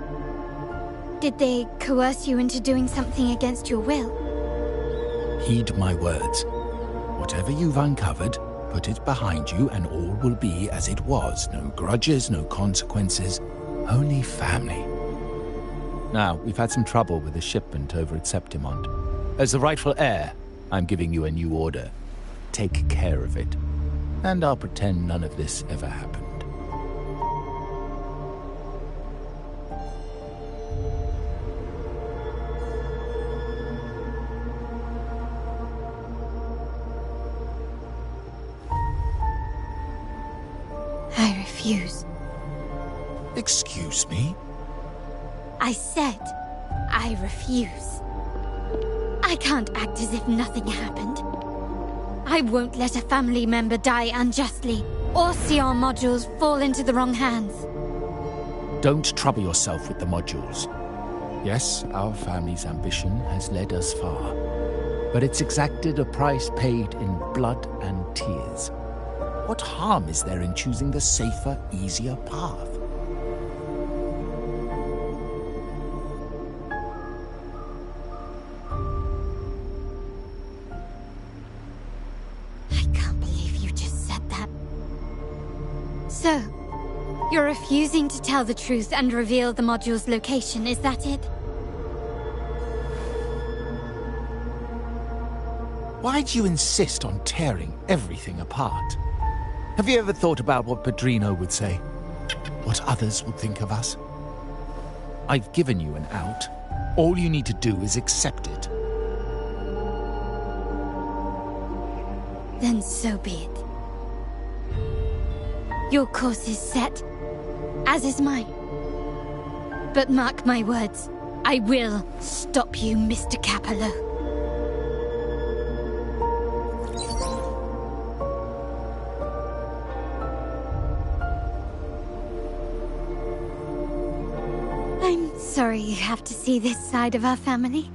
Did they coerce you into doing something against your will? Heed my words. Whatever you've uncovered, put it behind you and all will be as it was. No grudges, no consequences, only family. Now, we've had some trouble with the shipment over at Septimont. As the rightful heir, I'm giving you a new order. Take care of it. And I'll pretend none of this ever happened. I refuse. Excuse me? I said I refuse. I can't act as if nothing happened. I won't let a family member die unjustly, or see our modules fall into the wrong hands. Don't trouble yourself with the modules. Yes, our family's ambition has led us far, but it's exacted a price paid in blood and tears. What harm is there in choosing the safer, easier path? So, you're refusing to tell the truth and reveal the module's location, is that it? Why do you insist on tearing everything apart? Have you ever thought about what Padrino would say? What others would think of us? I've given you an out. All you need to do is accept it. Then so be it. Your course is set, as is mine. But mark my words, I will stop you, Mr. Capello. I'm sorry you have to see this side of our family.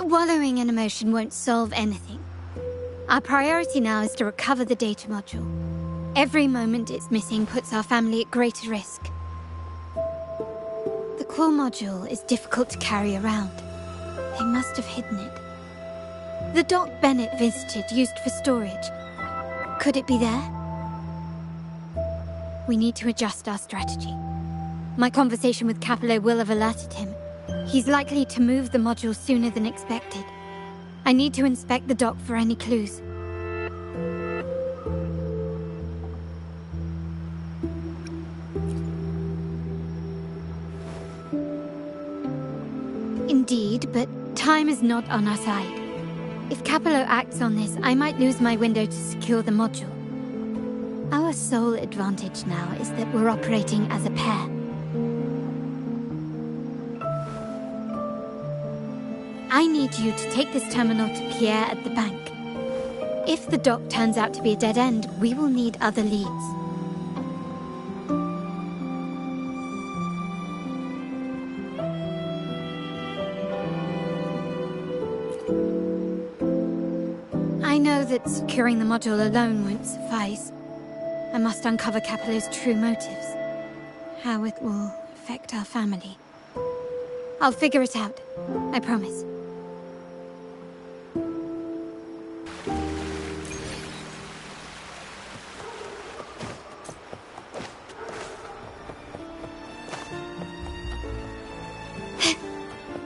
Wallowing in emotion won't solve anything. Our priority now is to recover the data module. Every moment it's missing puts our family at greater risk. The core module is difficult to carry around. They must have hidden it. The dock Bennett visited used for storage. Could it be there? We need to adjust our strategy. My conversation with Capello will have alerted him. He's likely to move the module sooner than expected. I need to inspect the dock for any clues. Indeed, but time is not on our side. If Capello acts on this, I might lose my window to secure the module. Our sole advantage now is that we're operating as a pair. I need you to take this terminal to Pierre at the bank. If the dock turns out to be a dead end, we will need other leads. I know that securing the module alone won't suffice. I must uncover Capello's true motives. How it will affect our family. I'll figure it out. I promise.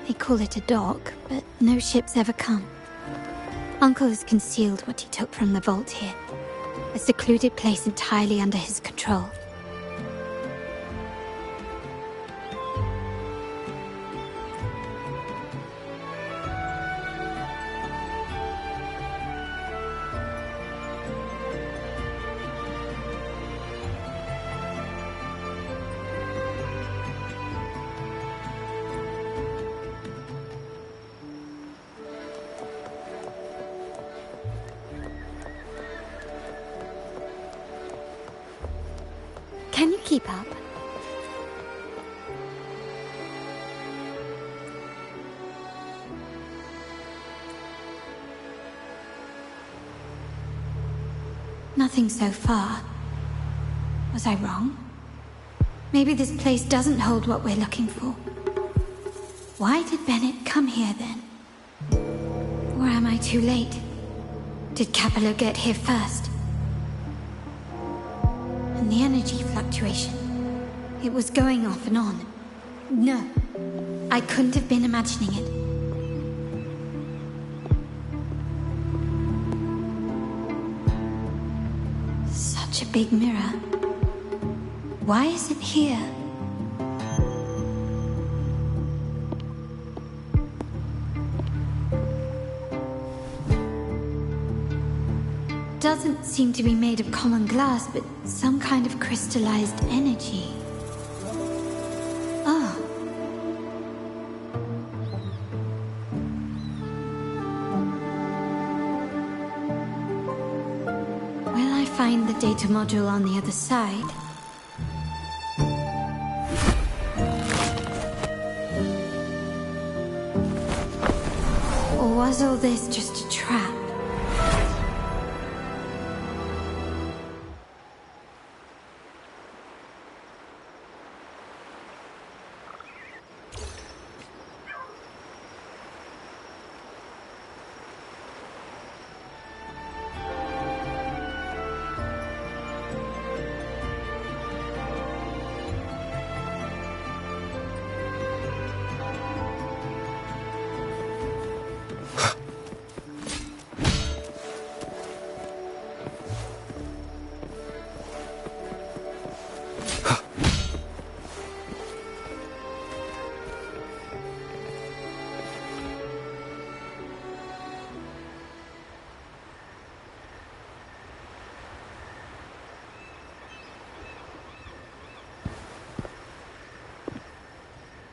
They call it a dock, but no ships ever come. Uncle has concealed what he took from the vault here. a secluded place entirely under his control. Can you keep up? Nothing so far. Was I wrong? Maybe this place doesn't hold what we're looking for. Why did Bennett come here then? Or am I too late? Did Capello get here first? And the energy fluctuation. It was going off and on. No, I couldn't have been imagining it. Such a big mirror. Why is it here? Doesn't seem to be made of common glass, but some kind of crystallized energy. Oh. Will I find the data module on the other side? Or was all this just a trap?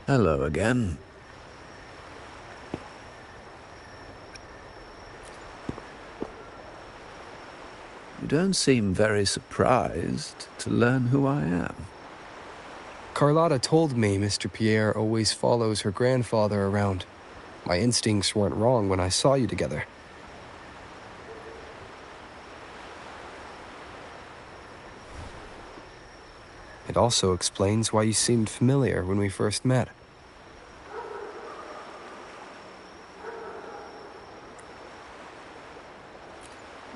Hello again. You don't seem very surprised to learn who I am. Carlotta told me Mr. Pierre always follows her grandfather around. My instincts weren't wrong when I saw you together. It also explains why you seemed familiar when we first met.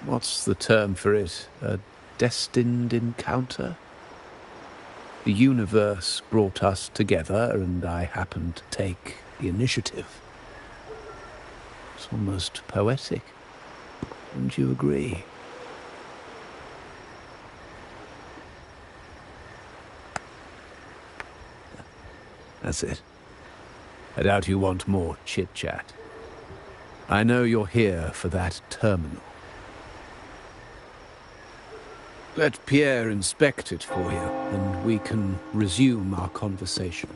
What's the term for it? A destined encounter? The universe brought us together, and I happened to take the initiative. It's almost poetic. Wouldn't you agree? That's it. I doubt you want more chit-chat. I know you're here for that terminal. Let Pierre inspect it for you, and we can resume our conversation.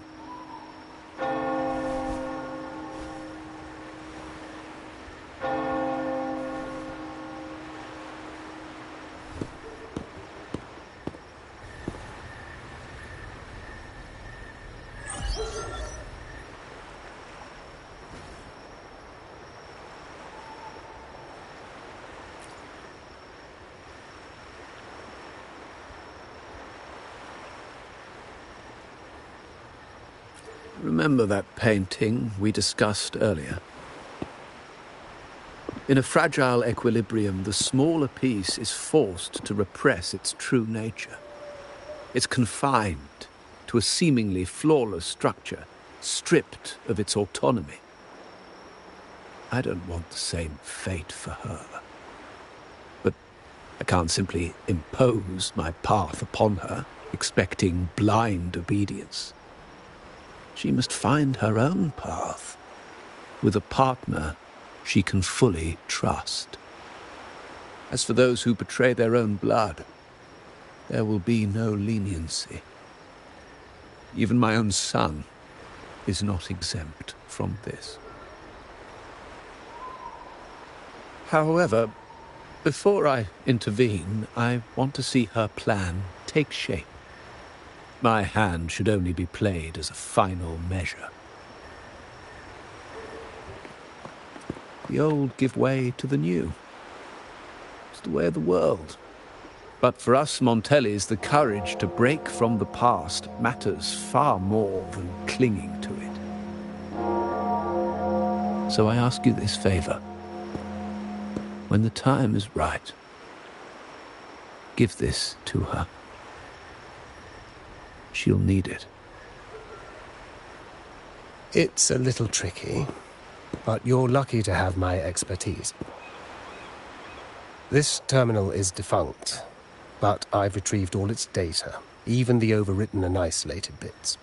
Remember that painting we discussed earlier? In a fragile equilibrium, the smaller piece is forced to repress its true nature. It's confined to a seemingly flawless structure, stripped of its autonomy. I don't want the same fate for her. But I can't simply impose my path upon her, expecting blind obedience. She must find her own path, with a partner she can fully trust. As for those who betray their own blood, there will be no leniency. Even my own son is not exempt from this. However, before I intervene, I want to see her plan take shape. My hand should only be played as a final measure. The old give way to the new. It's the way of the world. But for us Montellis, the courage to break from the past matters far more than clinging to it. So I ask you this favor. When the time is right, give this to her. She'll need it. It's a little tricky, but you're lucky to have my expertise. This terminal is defunct, but I've retrieved all its data, even the overwritten and isolated bits.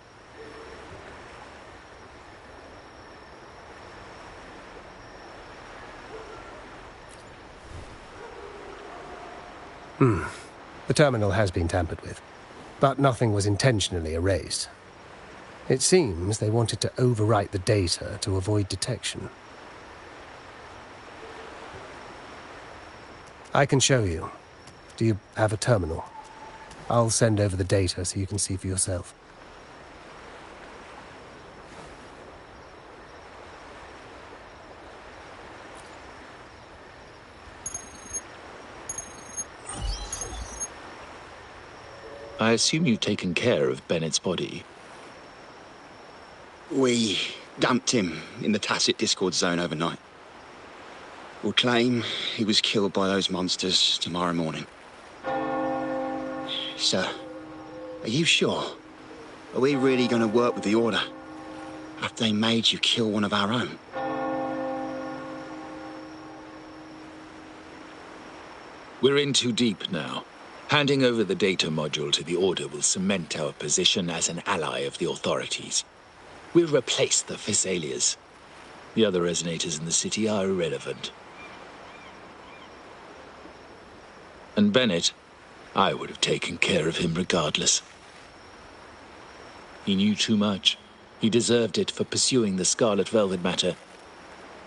The terminal has been tampered with, but nothing was intentionally erased. It seems they wanted to overwrite the data to avoid detection. I can show you. Do you have a terminal? I'll send over the data so you can see for yourself. I assume you've taken care of Bennett's body. We dumped him in the Tacit Discord zone overnight. We'll claim he was killed by those monsters tomorrow morning. Sir, are you sure? Are we really going to work with the Order after they made you kill one of our own? We're in too deep now. Handing over the data module to the Order will cement our position as an ally of the authorities. We'll replace the Physalias. The other resonators in the city are irrelevant. And Bennett, I would have taken care of him regardless. He knew too much. He deserved it for pursuing the Scarlet Velvet matter.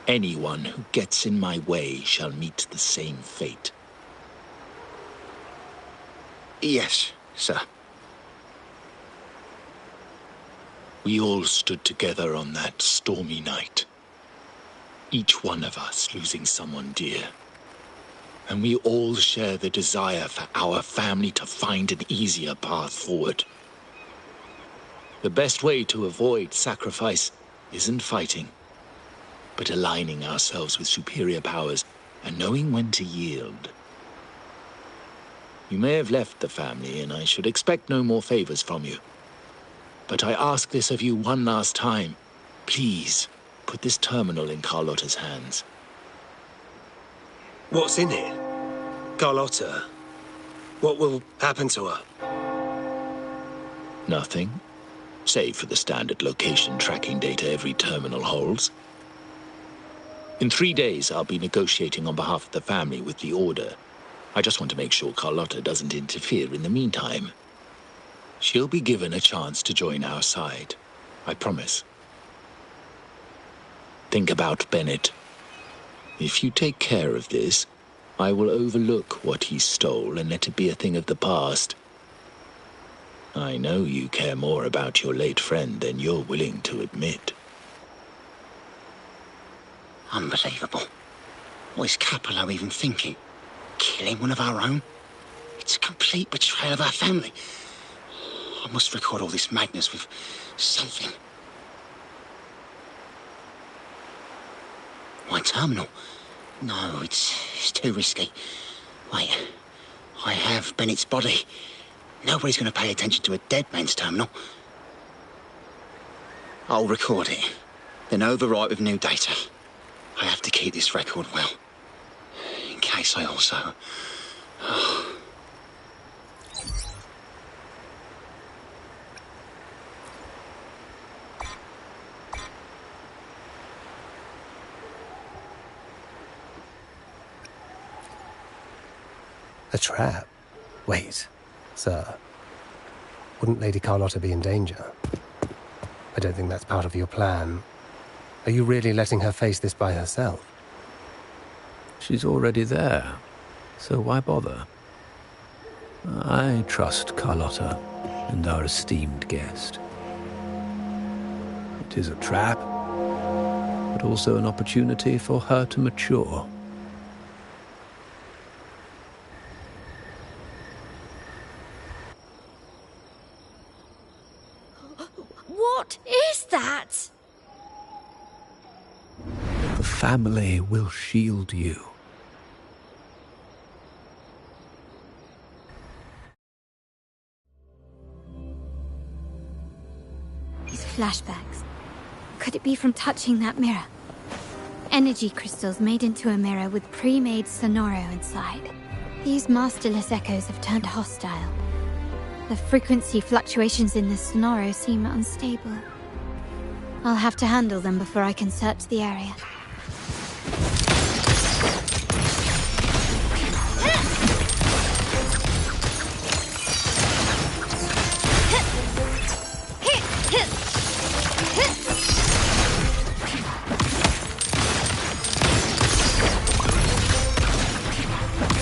Anyone who gets in my way shall meet the same fate. Yes, sir. We all stood together on that stormy night. Each one of us losing someone dear. And we all share the desire for our family to find an easier path forward. The best way to avoid sacrifice isn't fighting, but aligning ourselves with superior powers and knowing when to yield. You may have left the family, and I should expect no more favors from you. But I ask this of you one last time. Please, put this terminal in Carlotta's hands. What's in it? Carlotta? What will happen to her? Nothing, save for the standard location tracking data every terminal holds. In 3 days, I'll be negotiating on behalf of the family with the Order. I just want to make sure Carlotta doesn't interfere in the meantime. She'll be given a chance to join our side. I promise. Think about Bennett. If you take care of this, I will overlook what he stole and let it be a thing of the past. I know you care more about your late friend than you're willing to admit. Unbelievable. What is Capello even thinking? Killing one of our own? It's a complete betrayal of our family. I must record all this madness with something. My terminal? No, it's too risky. Wait, I have Bennett's body. Nobody's going to pay attention to a dead man's terminal. I'll record it, then overwrite with new data. I have to keep this record well, in case I also A trap? Wait, sir. Wouldn't Lady Carlotta be in danger? I don't think that's part of your plan. Are you really letting her face this by herself? She's already there, so why bother? I trust Carlotta and our esteemed guest. It is a trap, but also an opportunity for her to mature. What is that? The family will shield you. These flashbacks. Could it be from touching that mirror? Energy crystals made into a mirror with pre-made sonoro inside. These masterless echoes have turned hostile. The frequency fluctuations in the sonoro seem unstable. I'll have to handle them before I can search the area.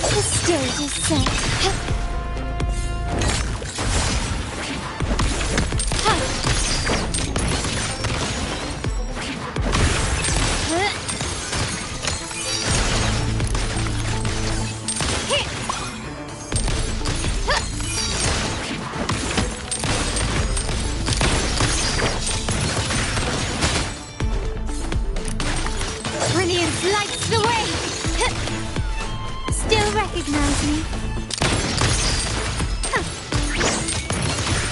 The stage is set. Brilliance lights the way! Still recognize me?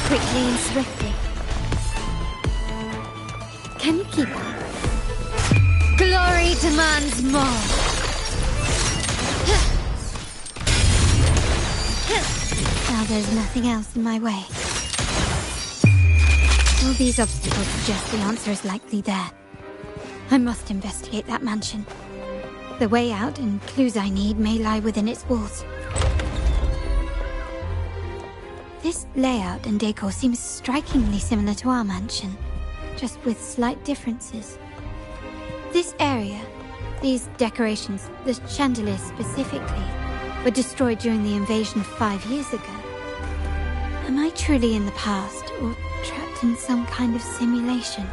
Quickly and swiftly. Can you keep up? Glory demands more! Now there's nothing else in my way. All these obstacles suggest the answer is likely there. I must investigate that mansion. The way out and clues I need may lie within its walls. This layout and decor seems strikingly similar to our mansion, just with slight differences. This area, these decorations, the chandeliers specifically, were destroyed during the invasion 5 years ago. Am I truly in the past, or trapped in some kind of simulation?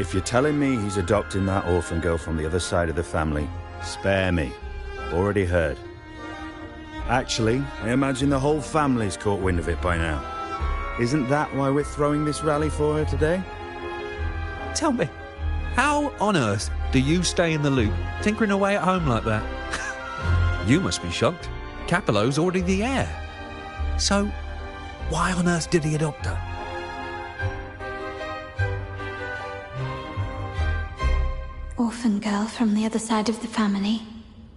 If you're telling me he's adopting that orphan girl from the other side of the family, spare me. Already heard. Actually, I imagine the whole family's caught wind of it by now. Isn't that why we're throwing this rally for her today? Tell me, how on earth do you stay in the loop, tinkering away at home like that? You must be shocked. Capello's already the heir. So, why on earth did he adopt her? Orphan girl from the other side of the family,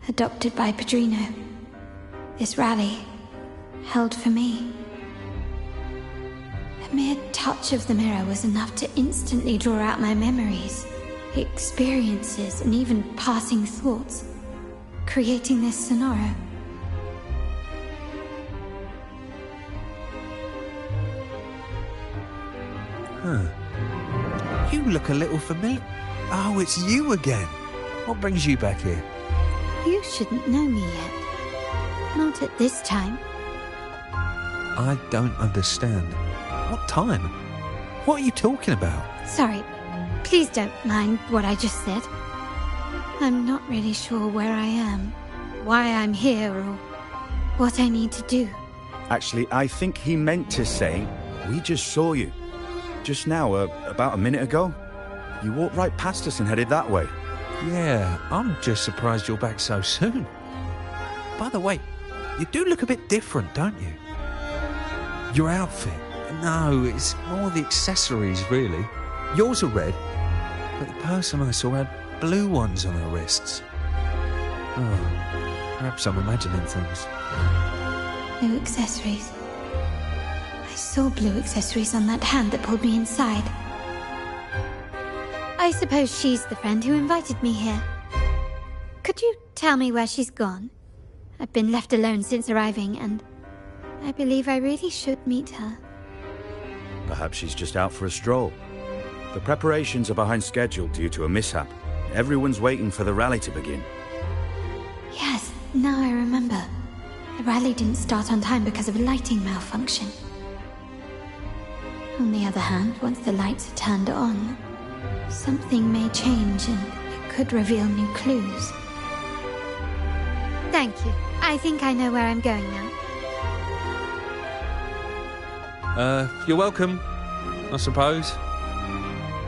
adopted by Padrino. This rally, held for me. A mere touch of the mirror was enough to instantly draw out my memories, experiences, and even passing thoughts, creating this sonoro. Huh. You look a little familiar. Oh, it's you again. What brings you back here? You shouldn't know me yet. Not at this time. I don't understand. What time? What are you talking about? Sorry, please don't mind what I just said. I'm not really sure where I am, why I'm here, or what I need to do. Actually, I think he meant to say, we just saw you. Just now, about a minute ago. You walked right past us and headed that way. Yeah, I'm just surprised you're back so soon. By the way, you do look a bit different, don't you? Your outfit. No, it's more the accessories, really. Yours are red, but the person I saw had blue ones on her wrists. Oh, perhaps I'm imagining things. Blue accessories. I saw blue accessories on that hand that pulled me inside. I suppose she's the friend who invited me here. Could you tell me where she's gone? I've been left alone since arriving, and I believe I really should meet her. Perhaps she's just out for a stroll. The preparations are behind schedule due to a mishap. Everyone's waiting for the rally to begin. Yes, now I remember. The rally didn't start on time because of a lighting malfunction. On the other hand, once the lights are turned on, something may change and it could reveal new clues. Thank you. I think I know where I'm going now. You're welcome, I suppose.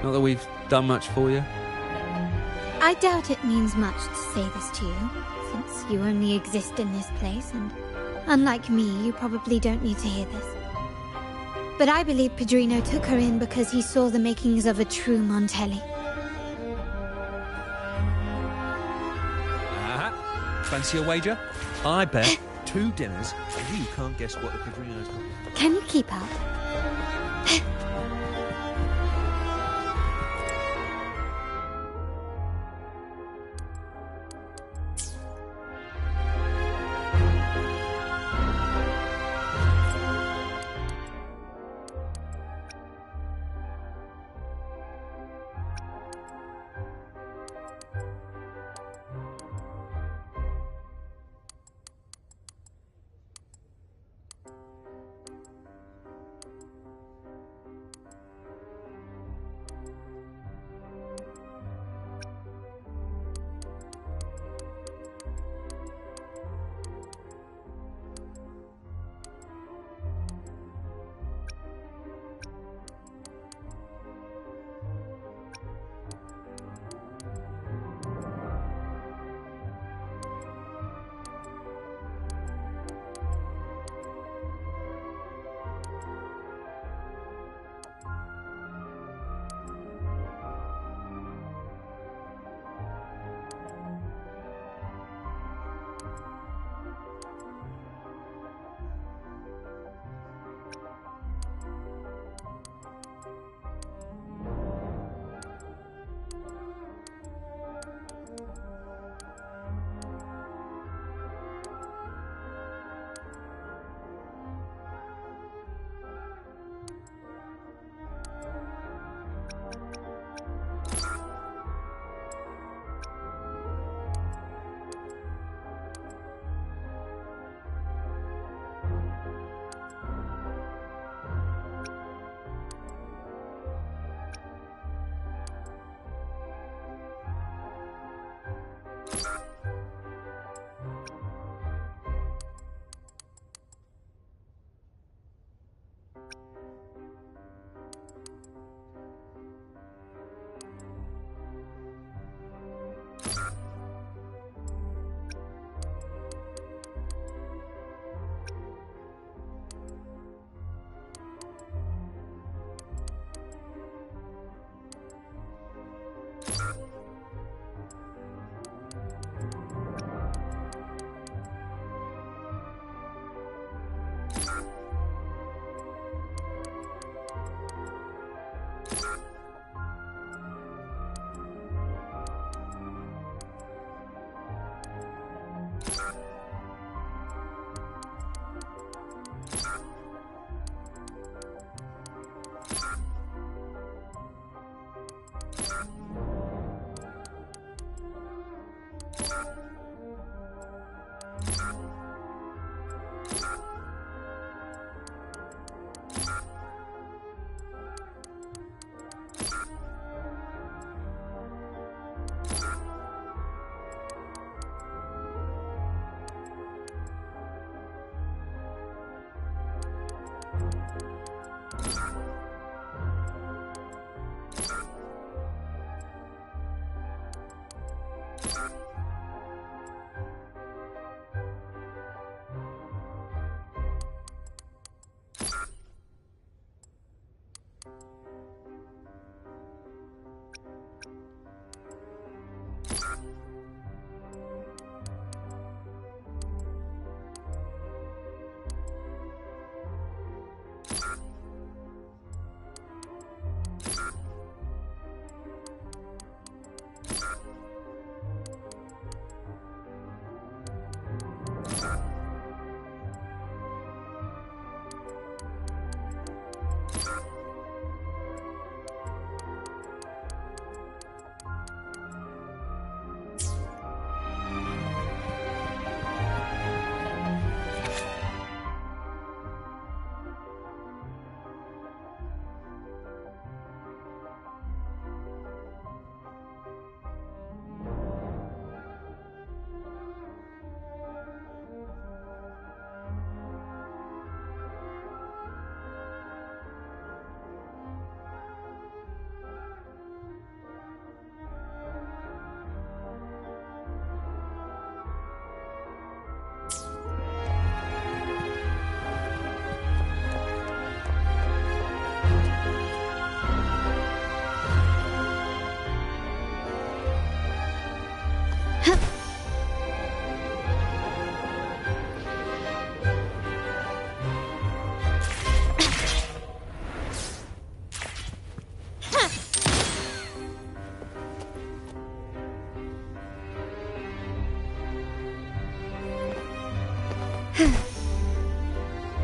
Not that we've done much for you. I doubt it means much to say this to you, since you only exist in this place, and unlike me, you probably don't need to hear this. But I believe Pedrino took her in because he saw the makings of a true Montelli. Fancy a wager? I bet 2 dinners, and you can't guess what the Pedrino's got. Can you keep up?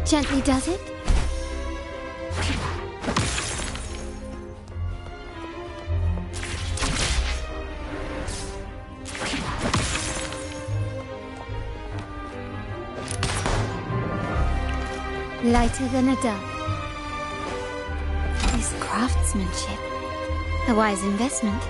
Gently does it? Lighter than a dove. This craftsmanship. A wise investment.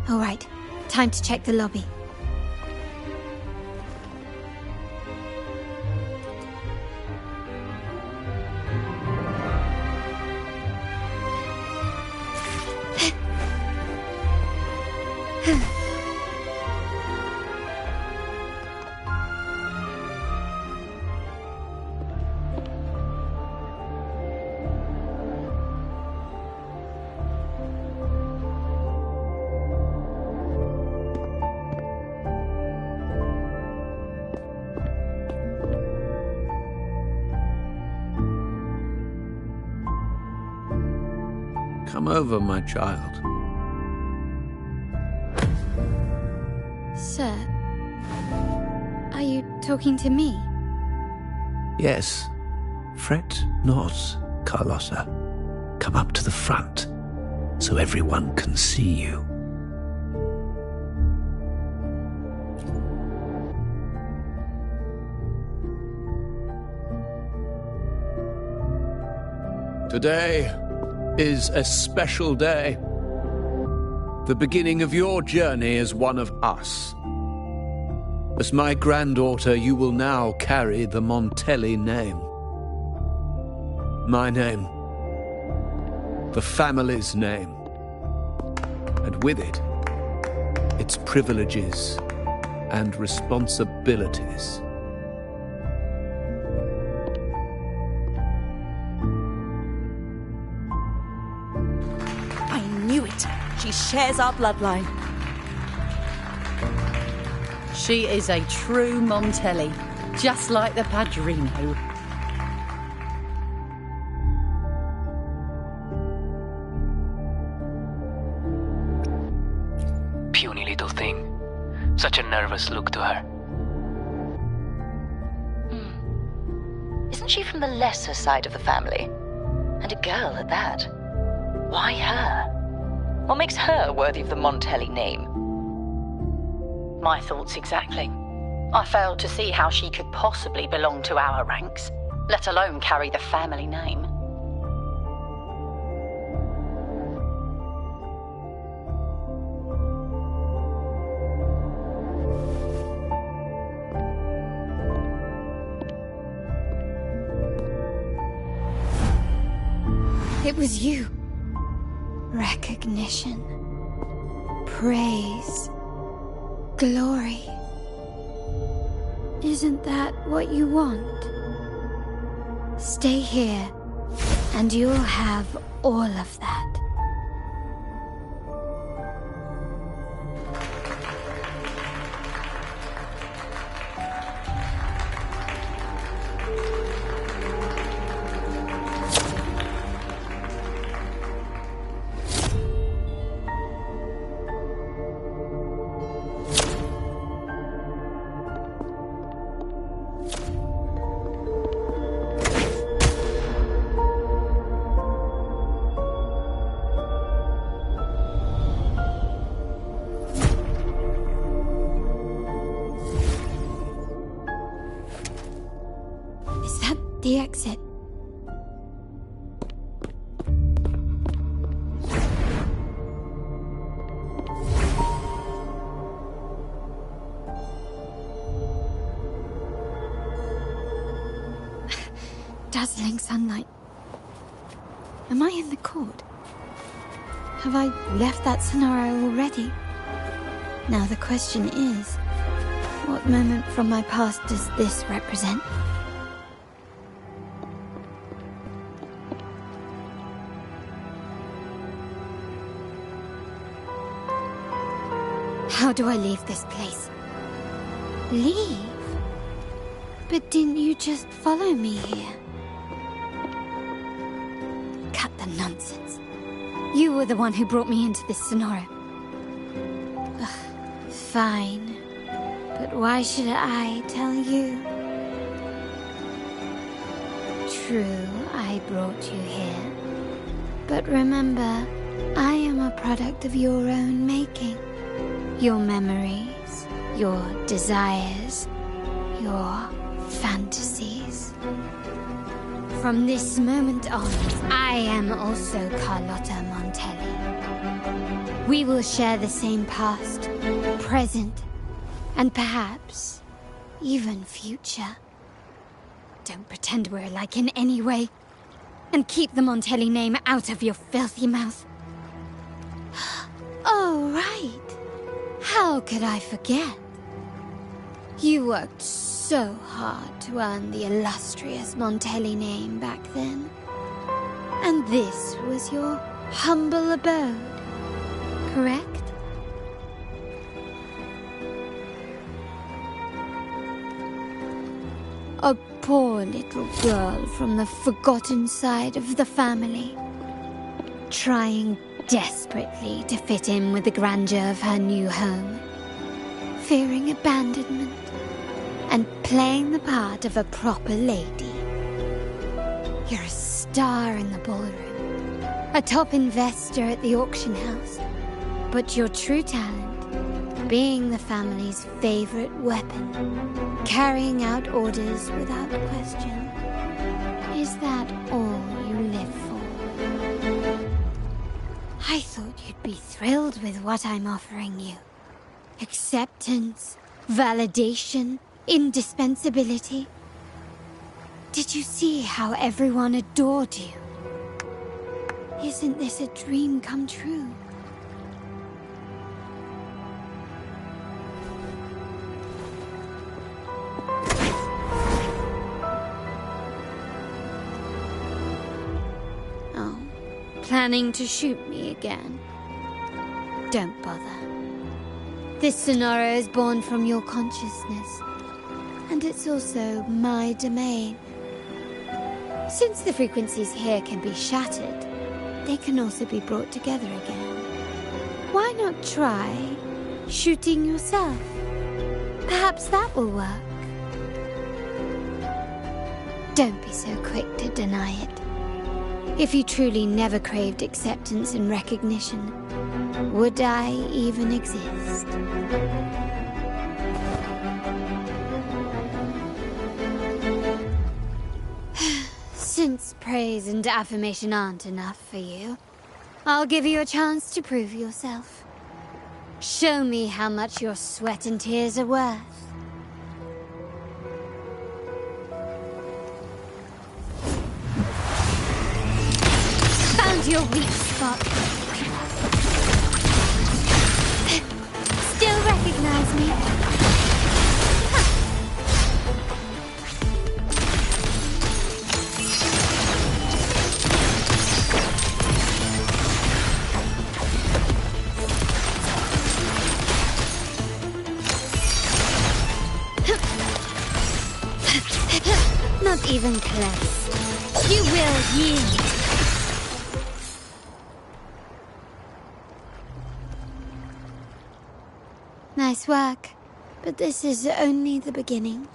All right, time to check the lobby. Come over, my child. Sir, are you talking to me? Yes. Fret not, Carlotta. Come up to the front, so everyone can see you. Today is a special day. The beginning of your journey as one of us. As my granddaughter, you will now carry the Montelli name. My name. The family's name. And with it, its privileges and responsibilities. I knew it. She shares our bloodline. She is a true Montelli, just like the Padrino. Puny little thing. Such a nervous look to her. Isn't she from the lesser side of the family? And a girl at that. Why her? What makes her worthy of the Montelli name? My thoughts exactly. I failed to see how she could possibly belong to our ranks, let alone carry the family name. It was you. Recognition. Praise. Glory. Isn't that what you want? Stay here, and you'll have all of that. The exit. Dazzling sunlight. Am I in the court? Have I left that scenario already? Now the question is, what moment from my past does this represent? How do I leave this place? Leave? But didn't you just follow me here? Cut the nonsense. You were the one who brought me into this scenario. Ugh, fine. But why should I tell you? True, I brought you here. But remember, I am a product of your own making. Your memories, your desires, your fantasies. From this moment on, I am also Carlotta Montelli. We will share the same past, present, and perhaps even future. Don't pretend we're alike in any way, and keep the Montelli name out of your filthy mouth. Oh, right. How could I forget? You worked so hard to earn the illustrious Montelli name back then. And this was your humble abode, correct? A poor little girl from the forgotten side of the family. trying desperately to fit in with the grandeur of her new home, fearing abandonment, and playing the part of a proper lady. You're a star in the ballroom, a top investor at the auction house, but your true talent, being the family's favorite weapon, carrying out orders without question. Is that all you live for? I thought you'd be thrilled with what I'm offering you. Acceptance, validation, indispensability. Did you see how everyone adored you? Isn't this a dream come true? Oh, planning to shoot me again? Don't bother. This scenario is born from your consciousness, and it's also my domain. Since the frequencies here can be shattered, they can also be brought together again. Why not try shooting yourself? Perhaps that will work. Don't be so quick to deny it. If you truly never craved acceptance and recognition, would I even exist? Since praise and affirmation aren't enough for you, I'll give you a chance to prove yourself. Show me how much your sweat and tears are worth. Found your weak spot. Still recognize me? Not even close. You will yield. Nice work, but this is only the beginning.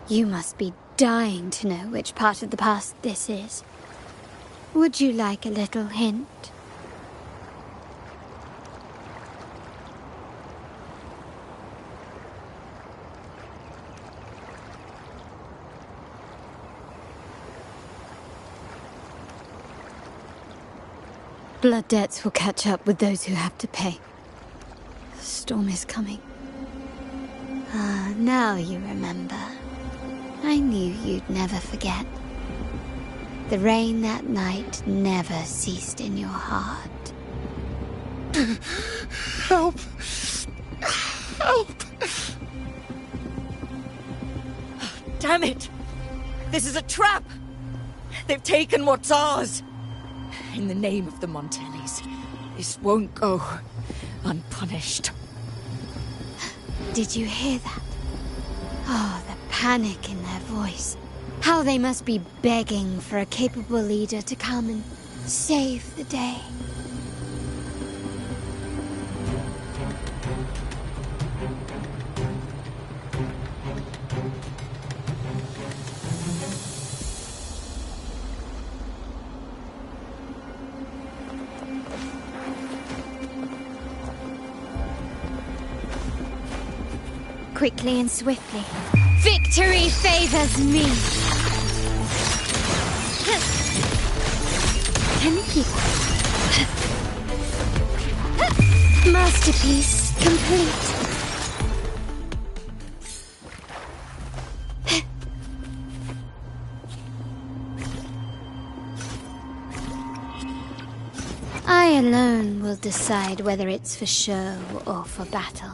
You must be dying to know which part of the past this is. Would you like a little hint? Blood debts will catch up with those who have to pay. The storm is coming. Ah, now you remember. I knew you'd never forget. The rain that night never ceased in your heart. Help! Help! Damn it! This is a trap! They've taken what's ours! In the name of the Montellis, this won't go unpunished. Did you hear that? Oh, the panic in their voice. How they must be begging for a capable leader to come and save the day. Quickly and swiftly. Victory favors me! Can you keep up? Masterpiece complete. I alone will decide whether it's for show or for battle.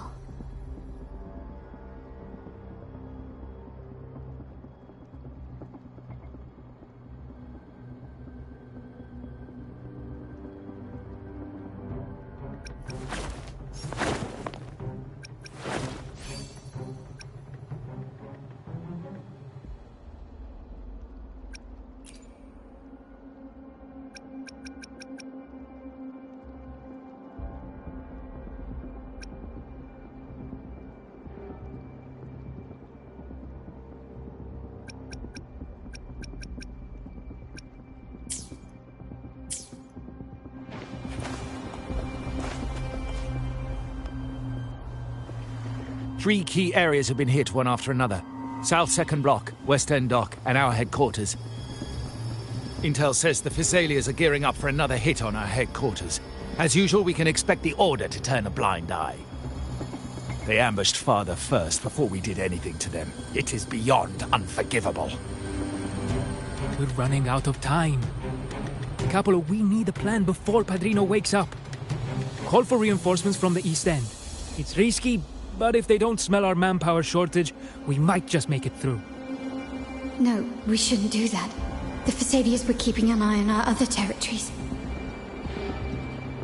3 key areas have been hit one after another. South 2nd Block, West End Dock, and our headquarters. Intel says the Thessalians are gearing up for another hit on our headquarters. As usual, we can expect the Order to turn a blind eye. They ambushed Father first before we did anything to them. It is beyond unforgivable. We're running out of time. Capolo, we need a plan before Padrino wakes up. Call for reinforcements from the East End. It's risky, but if they don't smell our manpower shortage, we might just make it through. No, we shouldn't do that. The Thessalians were keeping an eye on our other territories.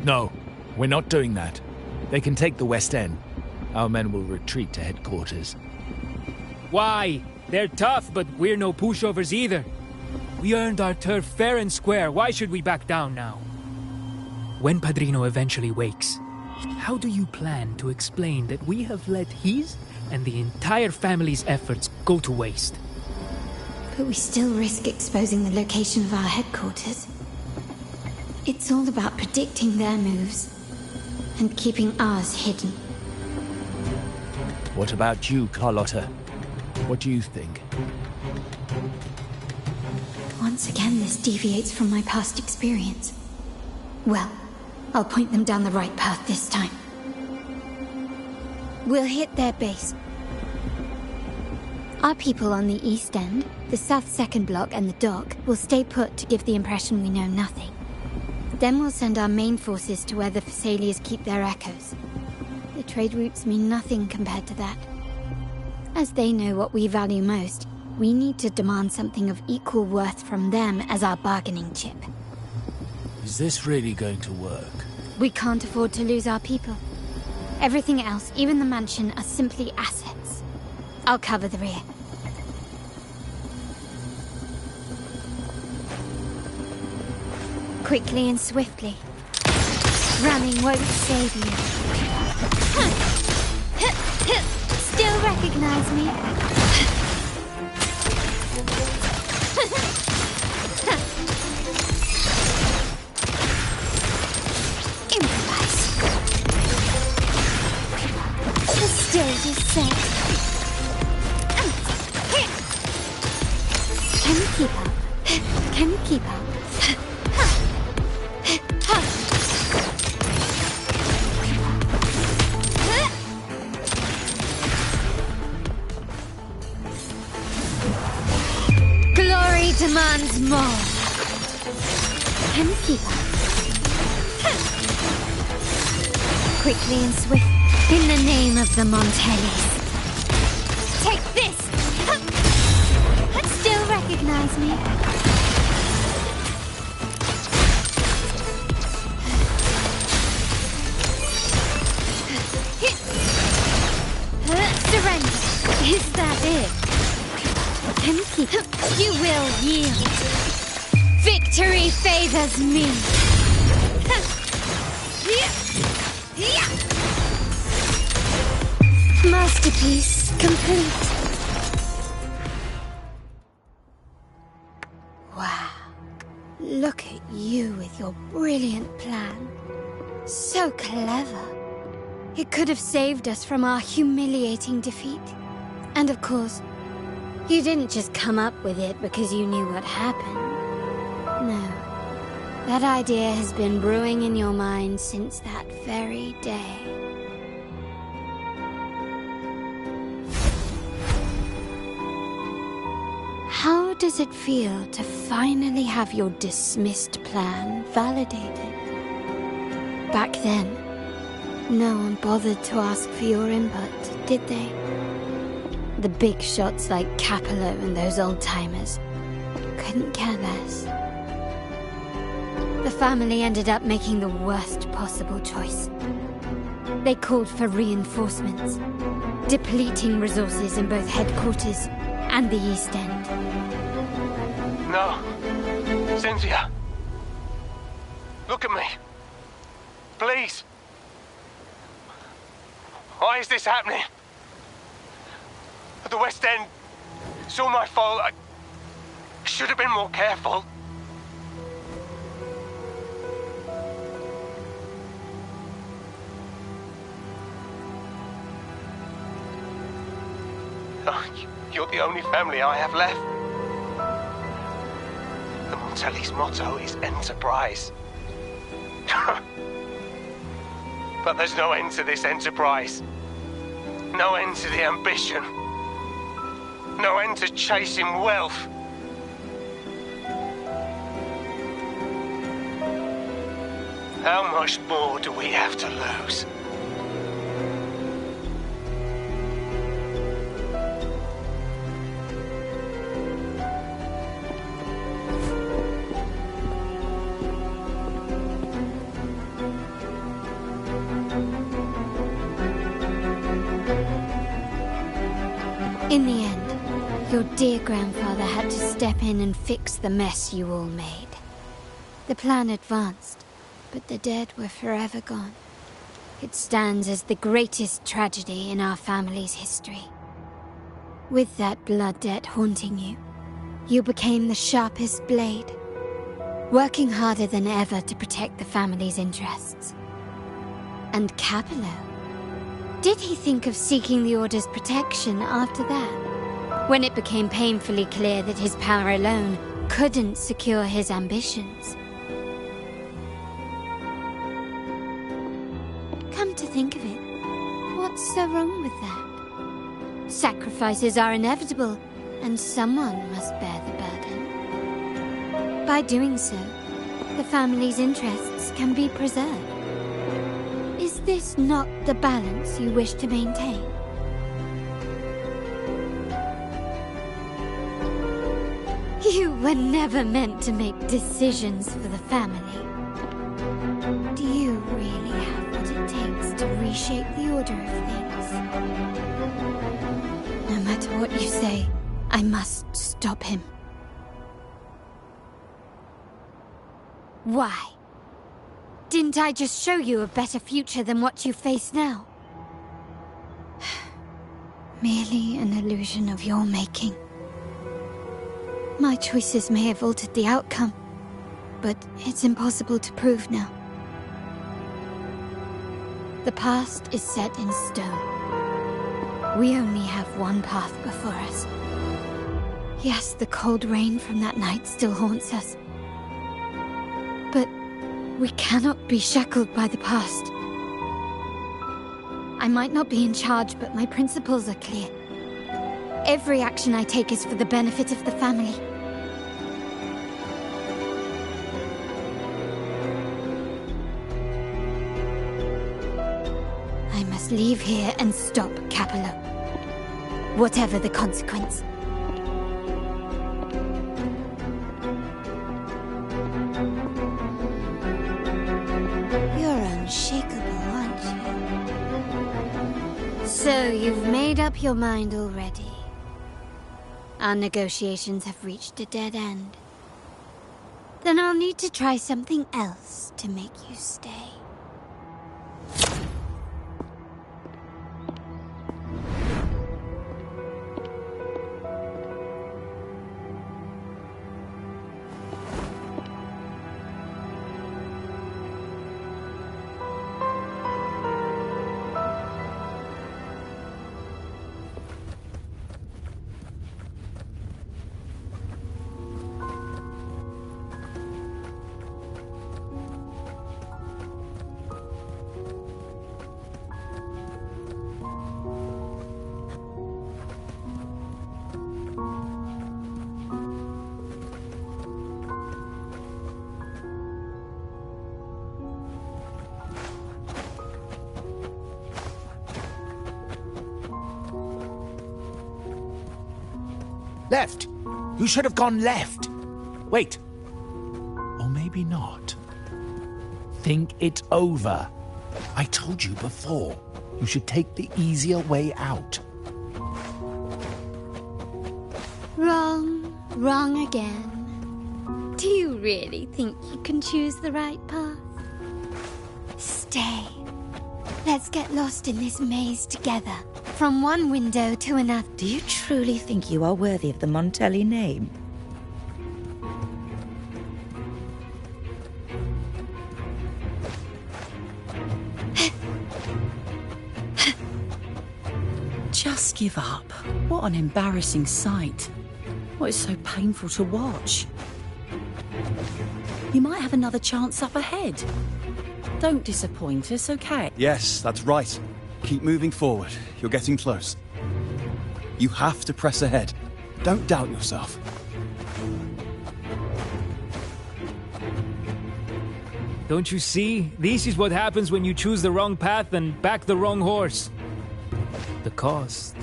No, we're not doing that. They can take the West End. Our men will retreat to headquarters. Why? They're tough, but we're no pushovers either. We earned our turf fair and square. Why should we back down now? When Padrino eventually wakes, how do you plan to explain that we have let his and the entire family's efforts go to waste? But we still risk exposing the location of our headquarters. It's all about predicting their moves and keeping ours hidden. What about you, Carlotta? What do you think? Once again, this deviates from my past experience. Well, I'll point them down the right path this time. We'll hit their base. Our people on the East End, the South 2nd Block and the dock will stay put to give the impression we know nothing. Then we'll send our main forces to where the Thessalians keep their echoes. The trade routes mean nothing compared to that. As they know what we value most, we need to demand something of equal worth from them as our bargaining chip. Is this really going to work? We can't afford to lose our people. Everything else, even the mansion, are simply assets. I'll cover the rear. Quickly and swiftly. Running won't save you. Still recognize me? Improvise. The stage is set. Can you keep up? Can you keep up? Glory demands more. Can you keep up? Quickly and swift, in the name of the Montellis. Take this! Still recognize me? Surrender. Is that it? Can you keep up? You will yield. Victory favors me. Masterpiece complete. Wow. Look at you with your brilliant plan. So clever. It could have saved us from our humiliating defeat. And of course, you didn't just come up with it because you knew what happened. No. That idea has been brewing in your mind since that very day. How does it feel to finally have your dismissed plan validated? Back then, no one bothered to ask for your input, did they? The big shots like Capello and those old-timers couldn't care less. The family ended up making the worst possible choice. They called for reinforcements, depleting resources in both headquarters and the East End. No. Cynthia. Look at me. Please. Why is this happening? At the West End, it's all my fault. I should have been more careful. You're the only family I have left. The Montelli's motto is enterprise. But there's no end to this enterprise. No end to the ambition. No end to chasing wealth. How much more do we have to lose? In the end, your dear grandfather had to step in and fix the mess you all made. The plan advanced, but the dead were forever gone. It stands as the greatest tragedy in our family's history. With that blood debt haunting you, you became the sharpest blade, working harder than ever to protect the family's interests. And Capello? Did he think of seeking the Order's protection after that? When it became painfully clear that his power alone couldn't secure his ambitions. Come to think of it, what's so wrong with that? Sacrifices are inevitable, and someone must bear the burden. By doing so, the family's interests can be preserved. Is this not the balance you wish to maintain? You were never meant to make decisions for the family. Do you really have what it takes to reshape the order of things? No matter what you say, I must stop him. Why? Didn't I just show you a better future than what you face now? Merely an illusion of your making. My choices may have altered the outcome, but it's impossible to prove now. The past is set in stone. We only have one path before us. Yes, the cold rain from that night still haunts us. But we cannot be shackled by the past. I might not be in charge, but my principles are clear. Every action I take is for the benefit of the family. I must leave here and stop Capello. Whatever the consequence. Unshakable, aren't you? So you've made up your mind already. Our negotiations have reached a dead end. Then I'll need to try something else to make you stay. Left! You should have gone left! Wait. Or maybe not. Think it over. I told you before. You should take the easier way out. Wrong. Wrong again. Do you really think you can choose the right path? Stay. Let's get lost in this maze together. From one window to another. Do you truly think you are worthy of the Montelli name? just give up? What an embarrassing sight. What is so painful to watch? You might have another chance up ahead. Don't disappoint us, okay? Yes, that's right. Keep moving forward. You're getting close. You have to press ahead. Don't doubt yourself. Don't you see? This is what happens when you choose the wrong path and back the wrong horse. The cost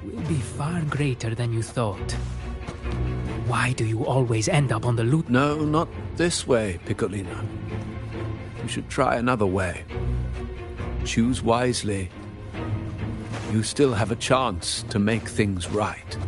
will be far greater than you thought. Why do you always end up on the loot? No, not this way, Piccolino. You should try another way. Choose wisely. You still have a chance to make things right.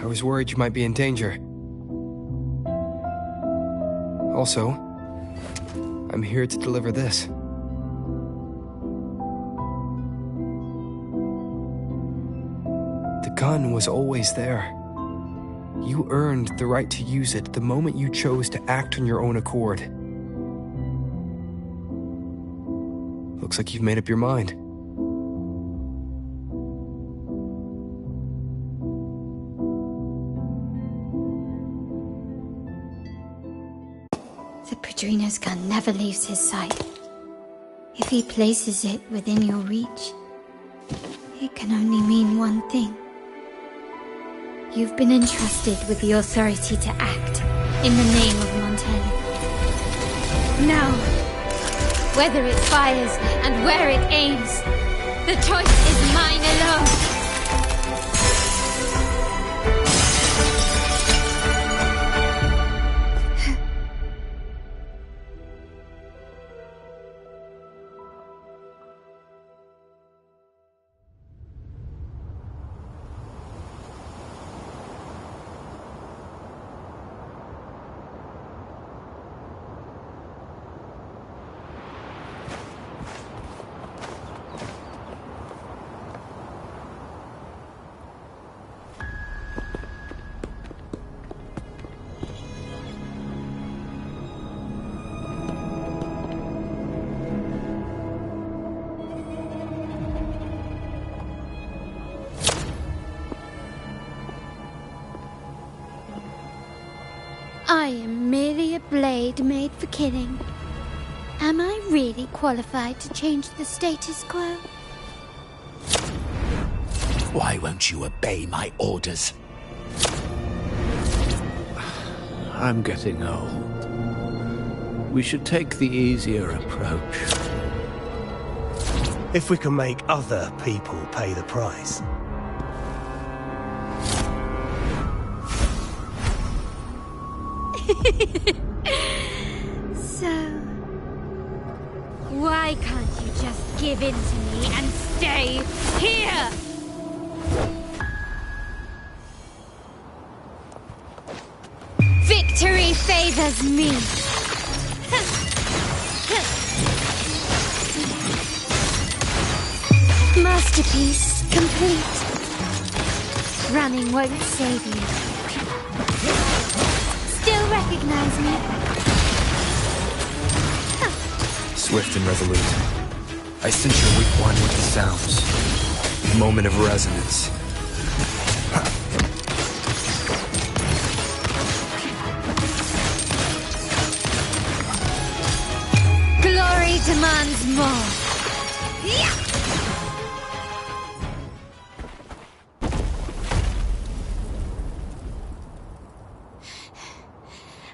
I was worried you might be in danger. Also, I'm here to deliver this. The gun was always there. You earned the right to use it the moment you chose to act on your own accord. Looks like you've made up your mind. The Padrino's gun never leaves his sight. If he places it within your reach, it can only mean one thing. You've been entrusted with the authority to act in the name of Montelli. Now, whether it fires and where it aims, the choice is mine alone. I am merely a blade made for killing. Am I really qualified to change the status quo? Why won't you obey my orders? I'm getting old. We should take the easier approach. If we can make other people pay the price. So, why can't you just give in to me and stay here? Victory favors me. Masterpiece complete. Running won't save you. Still recognize me? Swift and resolute. I sense your weak one with the sounds. Moment of resonance. demands more.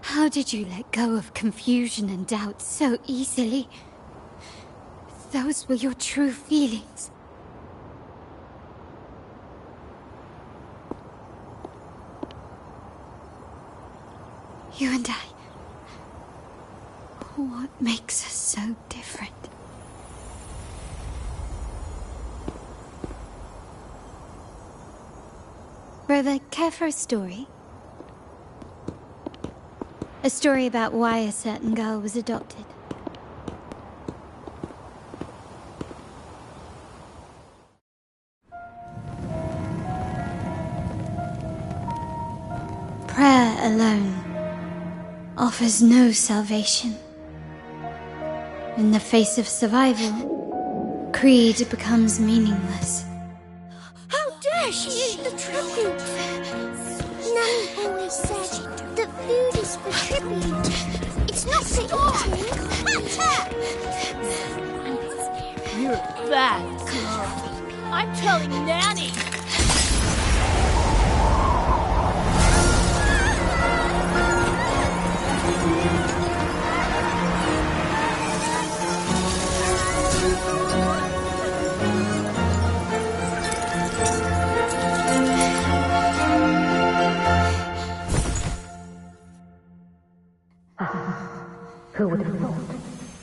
How did you let go of confusion and doubt so easily? Those were your true feelings. You and I. What makes us so different? Brother, care for a story? A story about why a certain girl was adopted. Prayer alone offers no salvation. In the face of survival, creed becomes meaningless. How dare she eat the tribute? Nanny always said that food is for tribute. It's not for eating. You're a bad girl. I'm telling Nanny. Who would have thought?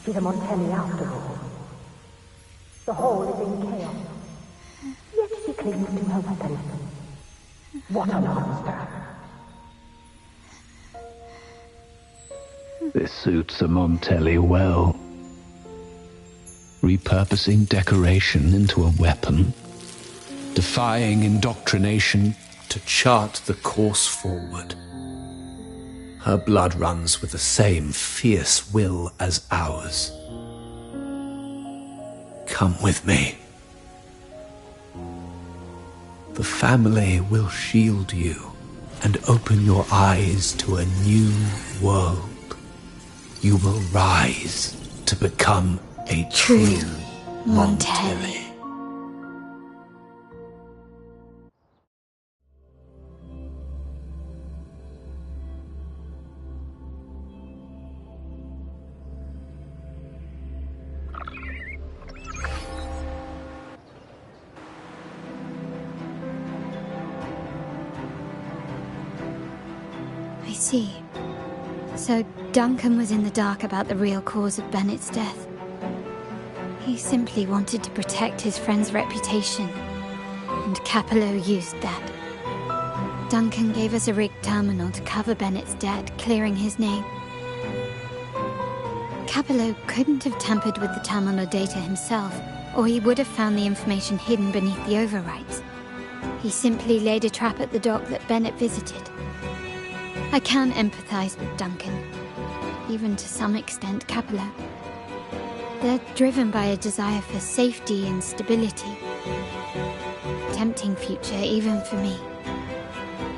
She's a Montelli after all. The hall is in chaos. Yet she clings to her weapon. What a monster! This suits a Montelli well. Repurposing decoration into a weapon, defying indoctrination to chart the course forward. Her blood runs with the same fierce will as ours. Come with me. The family will shield you and open your eyes to a new world. You will rise to become a true Montelli. I see. So Duncan was in the dark about the real cause of Bennett's death. He simply wanted to protect his friend's reputation, and Capello used that. Duncan gave us a rigged terminal to cover Bennett's debt, clearing his name. Capello couldn't have tampered with the terminal data himself, or he would have found the information hidden beneath the overwrites. He simply laid a trap at the dock that Bennett visited. I can empathize with Duncan, even to some extent Capello. They're driven by a desire for safety and stability. Tempting future even for me.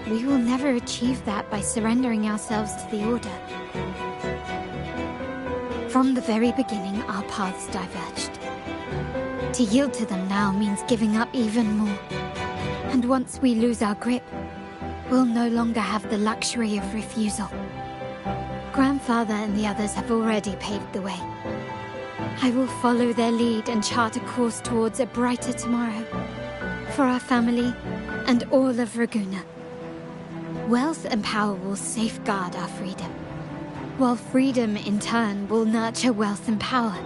We will never achieve that by surrendering ourselves to the Order. From the very beginning, our paths diverged. To yield to them now means giving up even more. And once we lose our grip, we'll no longer have the luxury of refusal. Grandfather and the others have already paved the way. I will follow their lead and chart a course towards a brighter tomorrow. For our family and all of Raguna. Wealth and power will safeguard our freedom, while freedom in turn will nurture wealth and power.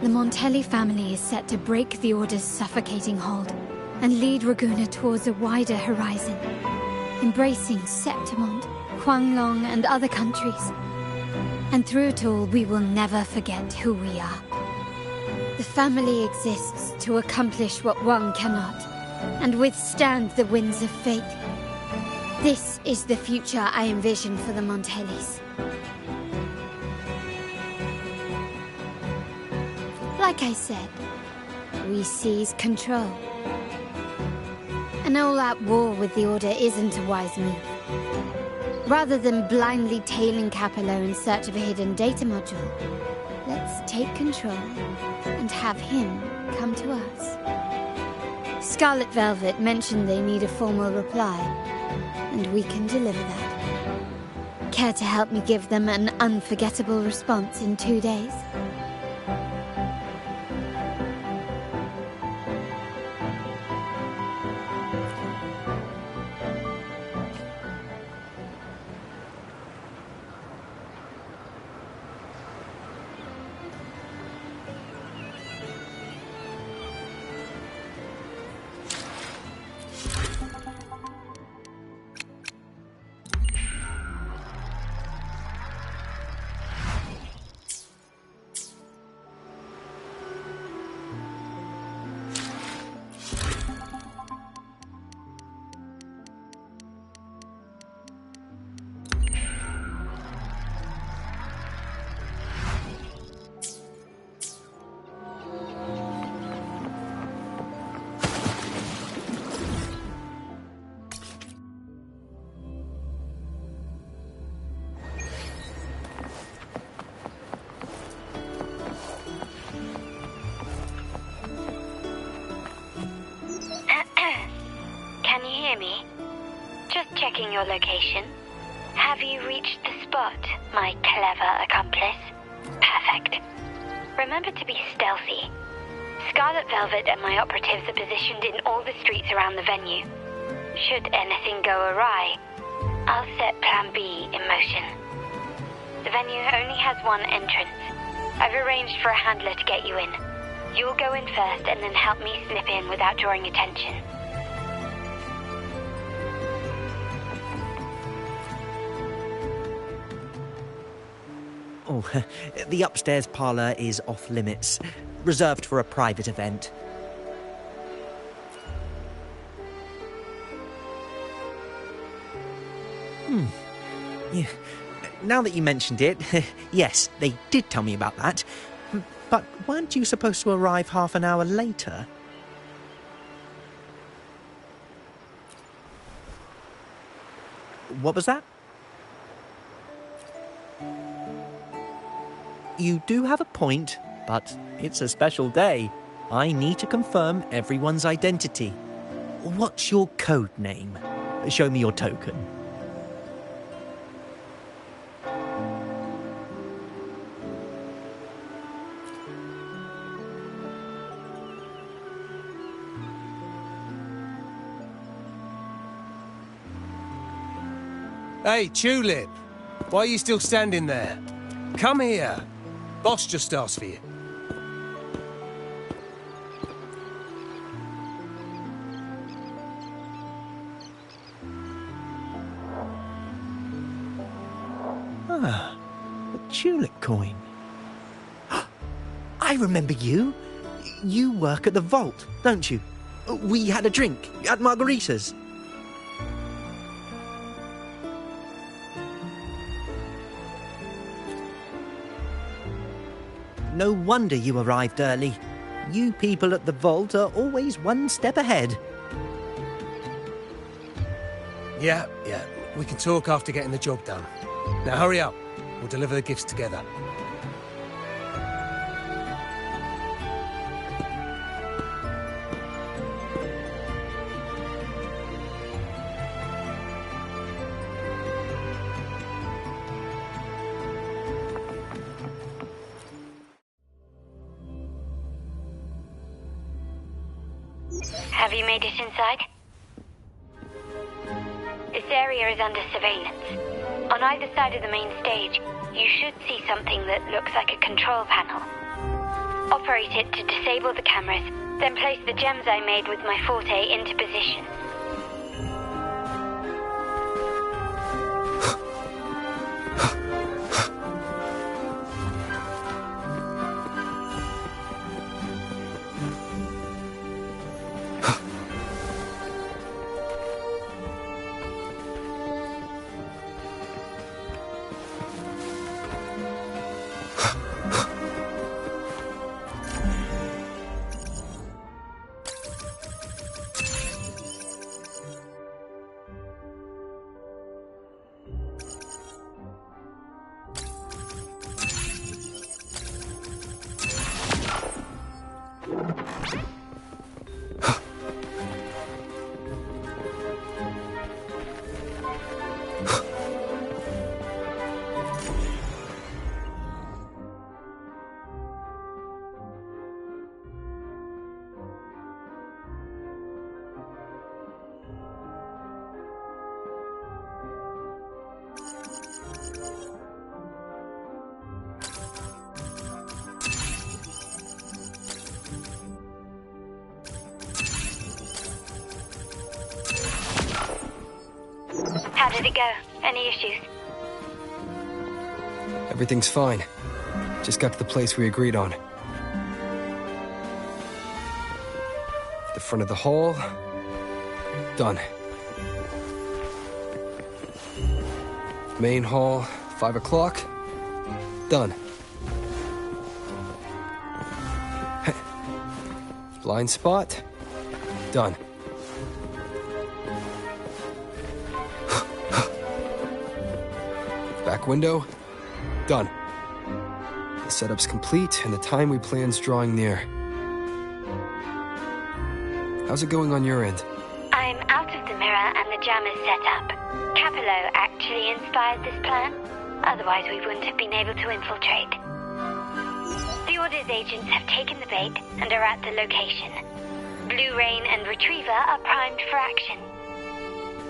The Montelli family is set to break the Order's suffocating hold and lead Raguna towards a wider horizon, embracing Septimont, Huanglong, and other countries. And through it all, we will never forget who we are. The family exists to accomplish what one cannot, and withstand the winds of fate. This is the future I envision for the Montellis. Like I said, we seize control. An all-out war with the Order isn't a wise move. Rather than blindly tailing Capello in search of a hidden data module, Let's take control and have him come to us. Scarlet Velvet mentioned they need a formal reply, and we can deliver that. Care to help me give them an unforgettable response in 2 days? Checking your location. Have you reached the spot, my clever accomplice? Perfect. Remember to be stealthy. Scarlet Velvet and my operatives are positioned in all the streets around the venue. Should anything go awry, I'll set Plan B in motion. The venue only has one entrance. I've arranged for a handler to get you in. You'll go in first and then help me slip in without drawing attention. Oh, the upstairs parlour is off limits, reserved for a private event. Yeah. Now that you mentioned it, yes, they did tell me about that. But weren't you supposed to arrive half an hour later? What was that? You do have a point, but it's a special day. I need to confirm everyone's identity. What's your code name? Show me your token. Hey, Tulip! Why are you still standing there? Come here! Boss just asked for you. Ah, a tulip coin. I remember you. You work at the vault, don't you? We had a drink at Margarita's. No wonder you arrived early. You people at the vault are always one step ahead. Yeah. We can talk after getting the job done. Now hurry up. We'll deliver the gifts together. Have you made it inside? This area is under surveillance. On either side of the main stage, you should see something that looks like a control panel. Operate it to disable the cameras, then place the gems I made with my forte into position. How did it go? Any issues? Everything's fine. Just got to the place we agreed on. The front of the hall. Done. Main hall, 5 o'clock. Done. Blind spot. Done. Back window. Done. The setup's complete, and the time we plan's drawing near. How's it going on your end? I'm out of the mirror and the jam is set up. Capello actually inspired this plan. Otherwise, we wouldn't have been able to infiltrate. The Order's agents have taken the bait and are at the location. Blue Rain and Retriever are primed for action.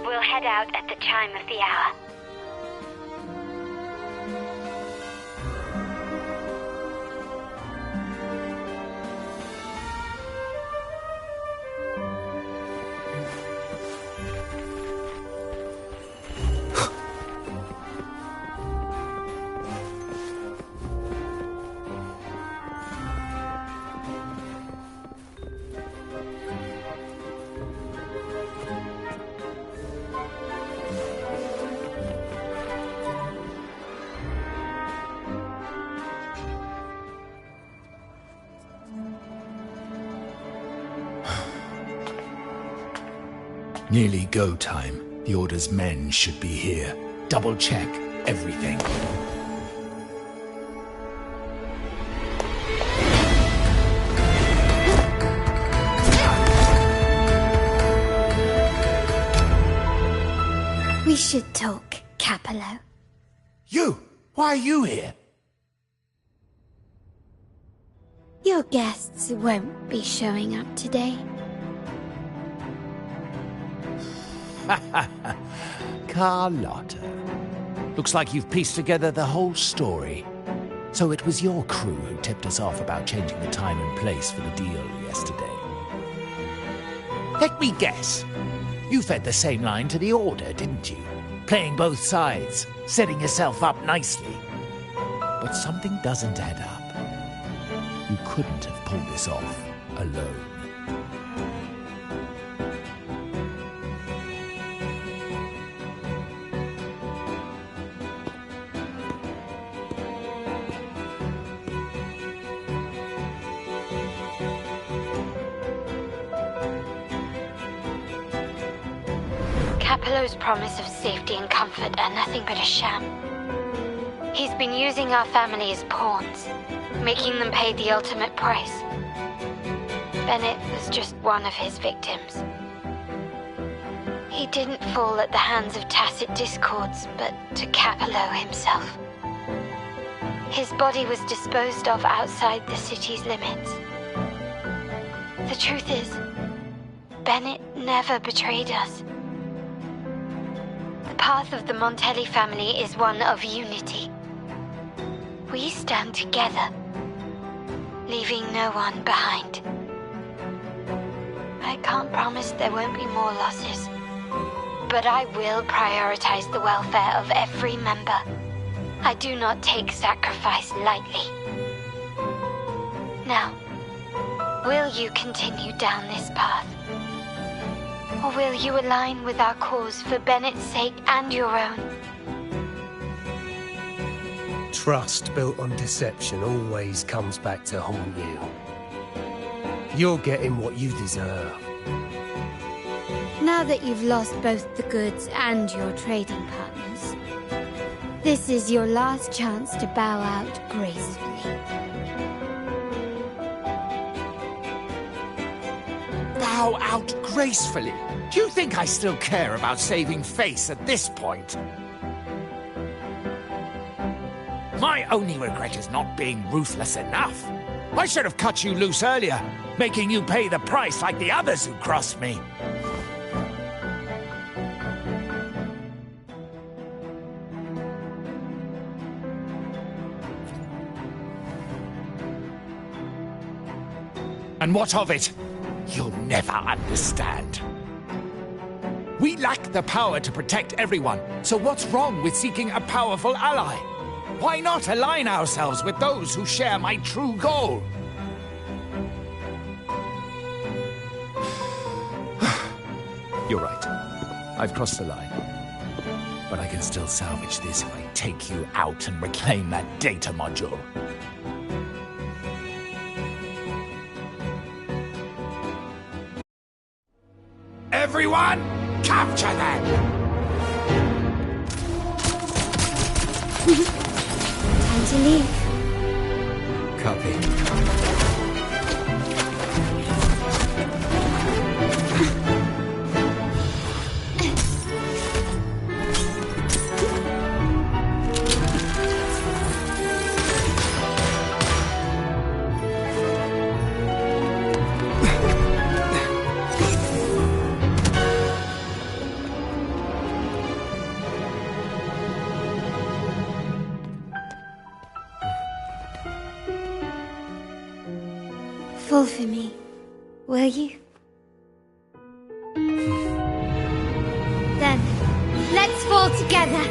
We'll head out at the chime of the hour. Nearly go time. The Order's men should be here. Double check everything. We should talk, Capello. You! Why are you here? Your guests won't be showing up today. Carlotta. Looks like you've pieced together the whole story. So it was your crew who tipped us off about changing the time and place for the deal yesterday. Let me guess. You fed the same line to the Order, didn't you? Playing both sides, setting yourself up nicely. But something doesn't add up. You couldn't have pulled this off alone. Capello's promise of safety and comfort are nothing but a sham. He's been using our family as pawns, making them pay the ultimate price. Bennett was just one of his victims. He didn't fall at the hands of tacit discords, but to Capello himself. His body was disposed of outside the city's limits. The truth is, Bennett never betrayed us. The path of the Montelli family is one of unity. We stand together, leaving no one behind. I can't promise there won't be more losses, but I will prioritize the welfare of every member. I do not take sacrifice lightly. Now, will you continue down this path? Or will you align with our cause for Bennett's sake and your own? Trust built on deception always comes back to haunt you. You're getting what you deserve. Now that you've lost both the goods and your trading partners, this is your last chance to bow out gracefully. Bow out gracefully? Do you think I still care about saving face at this point? My only regret is not being ruthless enough. I should have cut you loose earlier, making you pay the price like the others who crossed me. And what of it? You'll never understand. We lack the power to protect everyone, so what's wrong with seeking a powerful ally? Why not align ourselves with those who share my true goal? You're right. I've crossed the line. But I can still salvage this if I take you out and reclaim that data module. Everyone, capture them! Time to leave. Copy. Fall for me, will you? Then, let's fall together!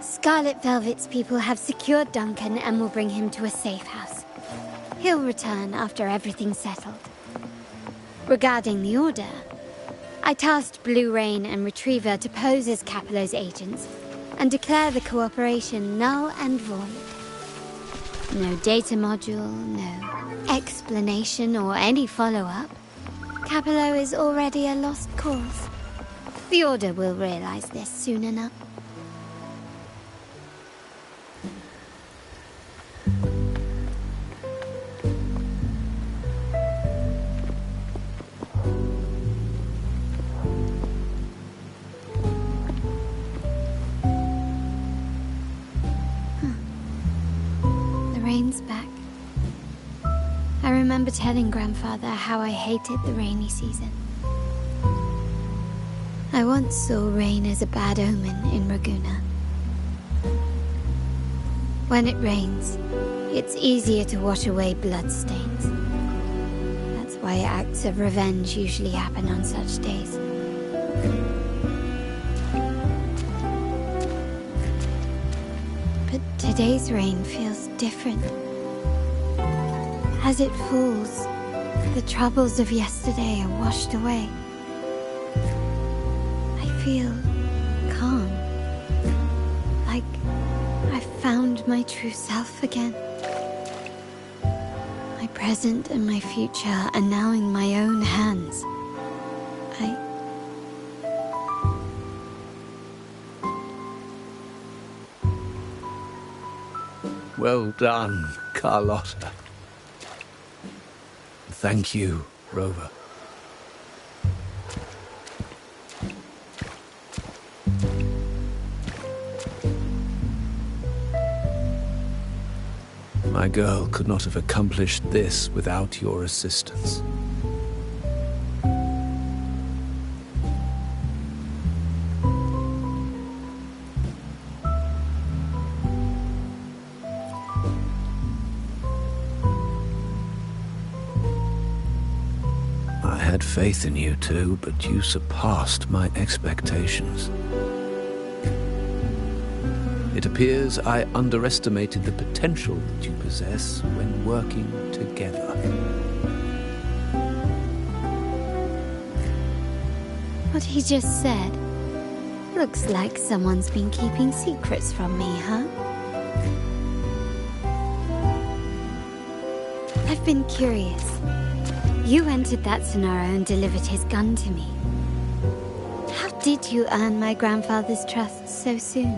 Scarlet Velvet's people have secured Duncan and will bring him to a safe house. He'll return after everything's settled. Regarding the Order, I tasked Blue Rain and Retriever to pose as Capello's agents and declare the cooperation null and void. No data module, no explanation or any follow-up. Capello is already a lost cause. The Order will realize this soon enough. Rain's back. I remember telling Grandfather how I hated the rainy season. I once saw rain as a bad omen in Raguna. When it rains, it's easier to wash away bloodstains. That's why acts of revenge usually happen on such days. But today's rain feels different. As it falls, the troubles of yesterday are washed away. I feel calm. Like I've found my true self again. My present and my future are now in my own hands. Well done, Carlotta. Thank you, Rover. My girl could not have accomplished this without your assistance. I had faith in you too, but you surpassed my expectations. It appears I underestimated the potential that you possess when working together. What he just said looks like someone's been keeping secrets from me, huh? I've been curious. You entered that Sonara and delivered his gun to me. How did you earn my grandfather's trust so soon?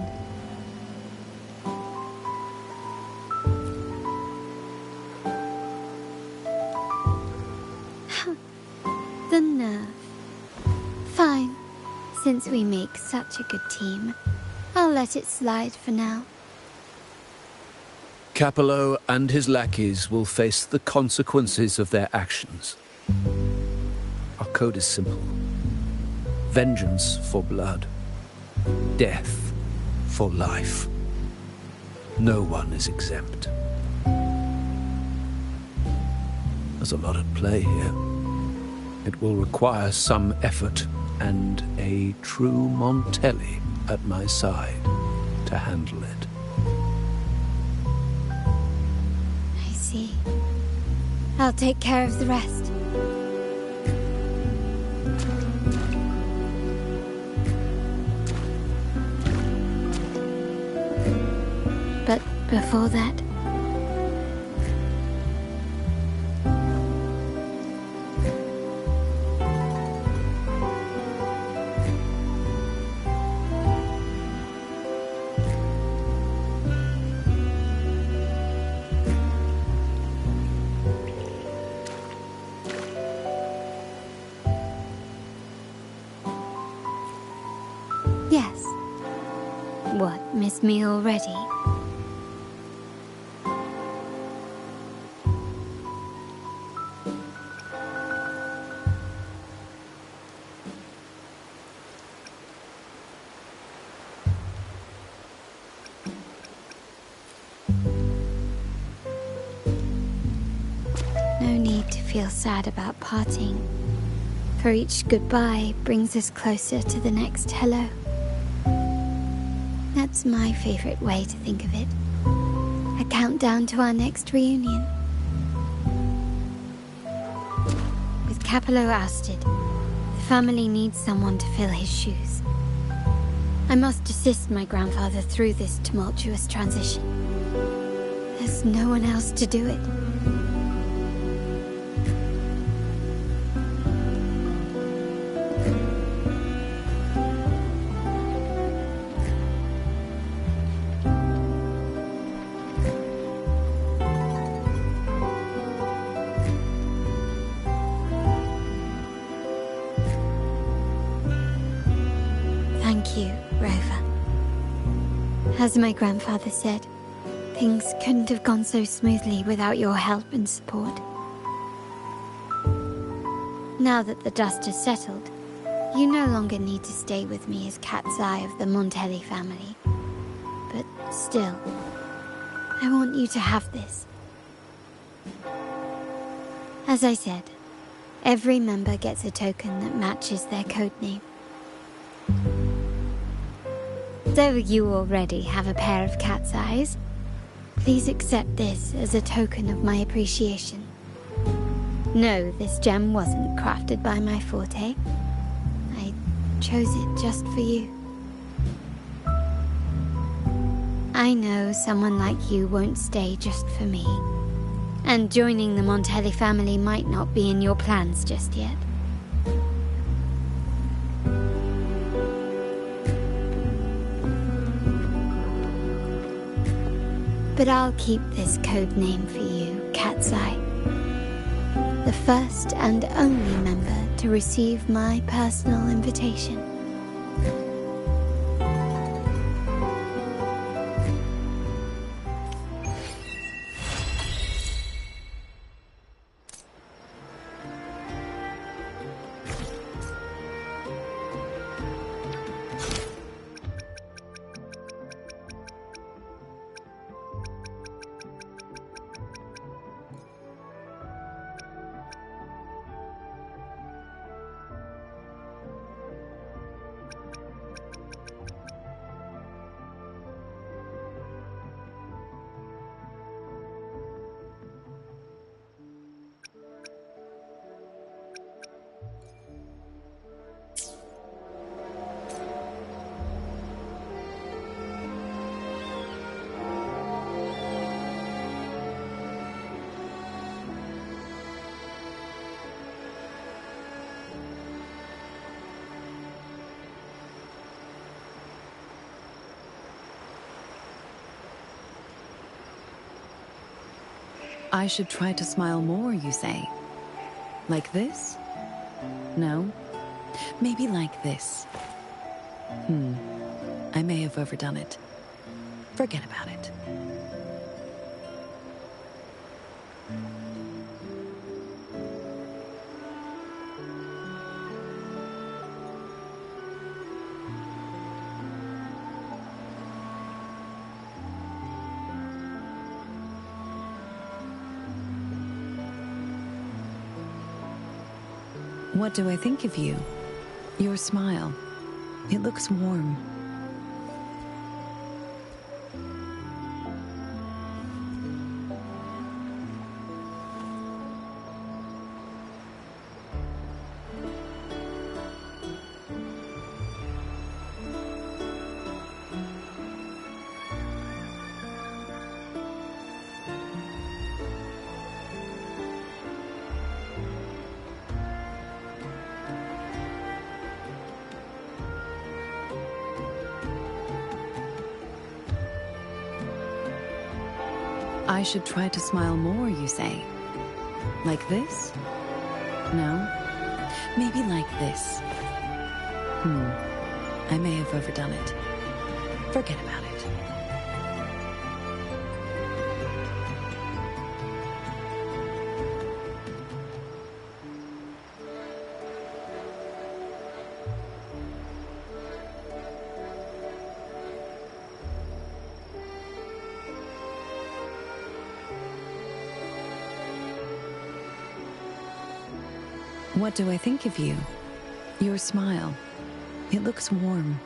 The nerve. Fine. Since we make such a good team, I'll let it slide for now. Capello and his lackeys will face the consequences of their actions. Our code is simple. Vengeance for blood. Death for life. No one is exempt. There's a lot at play here. It will require some effort and a true Montelli at my side to handle it. I see. I'll take care of the rest. But before that... Yes. What, miss me already? No need to feel sad about parting, for each goodbye brings us closer to the next hello. That's my favorite way to think of it. A countdown to our next reunion. With Capello ousted, the family needs someone to fill his shoes. I must assist my grandfather through this tumultuous transition. There's no one else to do it. Thank you, Rover. As my grandfather said, things couldn't have gone so smoothly without your help and support. Now that the dust has settled, you no longer need to stay with me as cat's eye of the Montelli family. But still, I want you to have this. As I said, every member gets a token that matches their codename. Though you already have a pair of cat's eyes, please accept this as a token of my appreciation. No, this gem wasn't crafted by my forte. I chose it just for you. I know someone like you won't stay just for me, and joining the Montelli family might not be in your plans just yet. But I'll keep this code name for you, Cat's Eye. The first and only member to receive my personal invitation. I should try to smile more, you say? Like this? No? Maybe like this. I may have overdone it. Forget about it. What do I think of you? Your smile. It looks warm. I should try to smile more, you say? Like this? No? Maybe like this. I may have overdone it. Forget about it. What do I think of you? Your smile. It looks warm.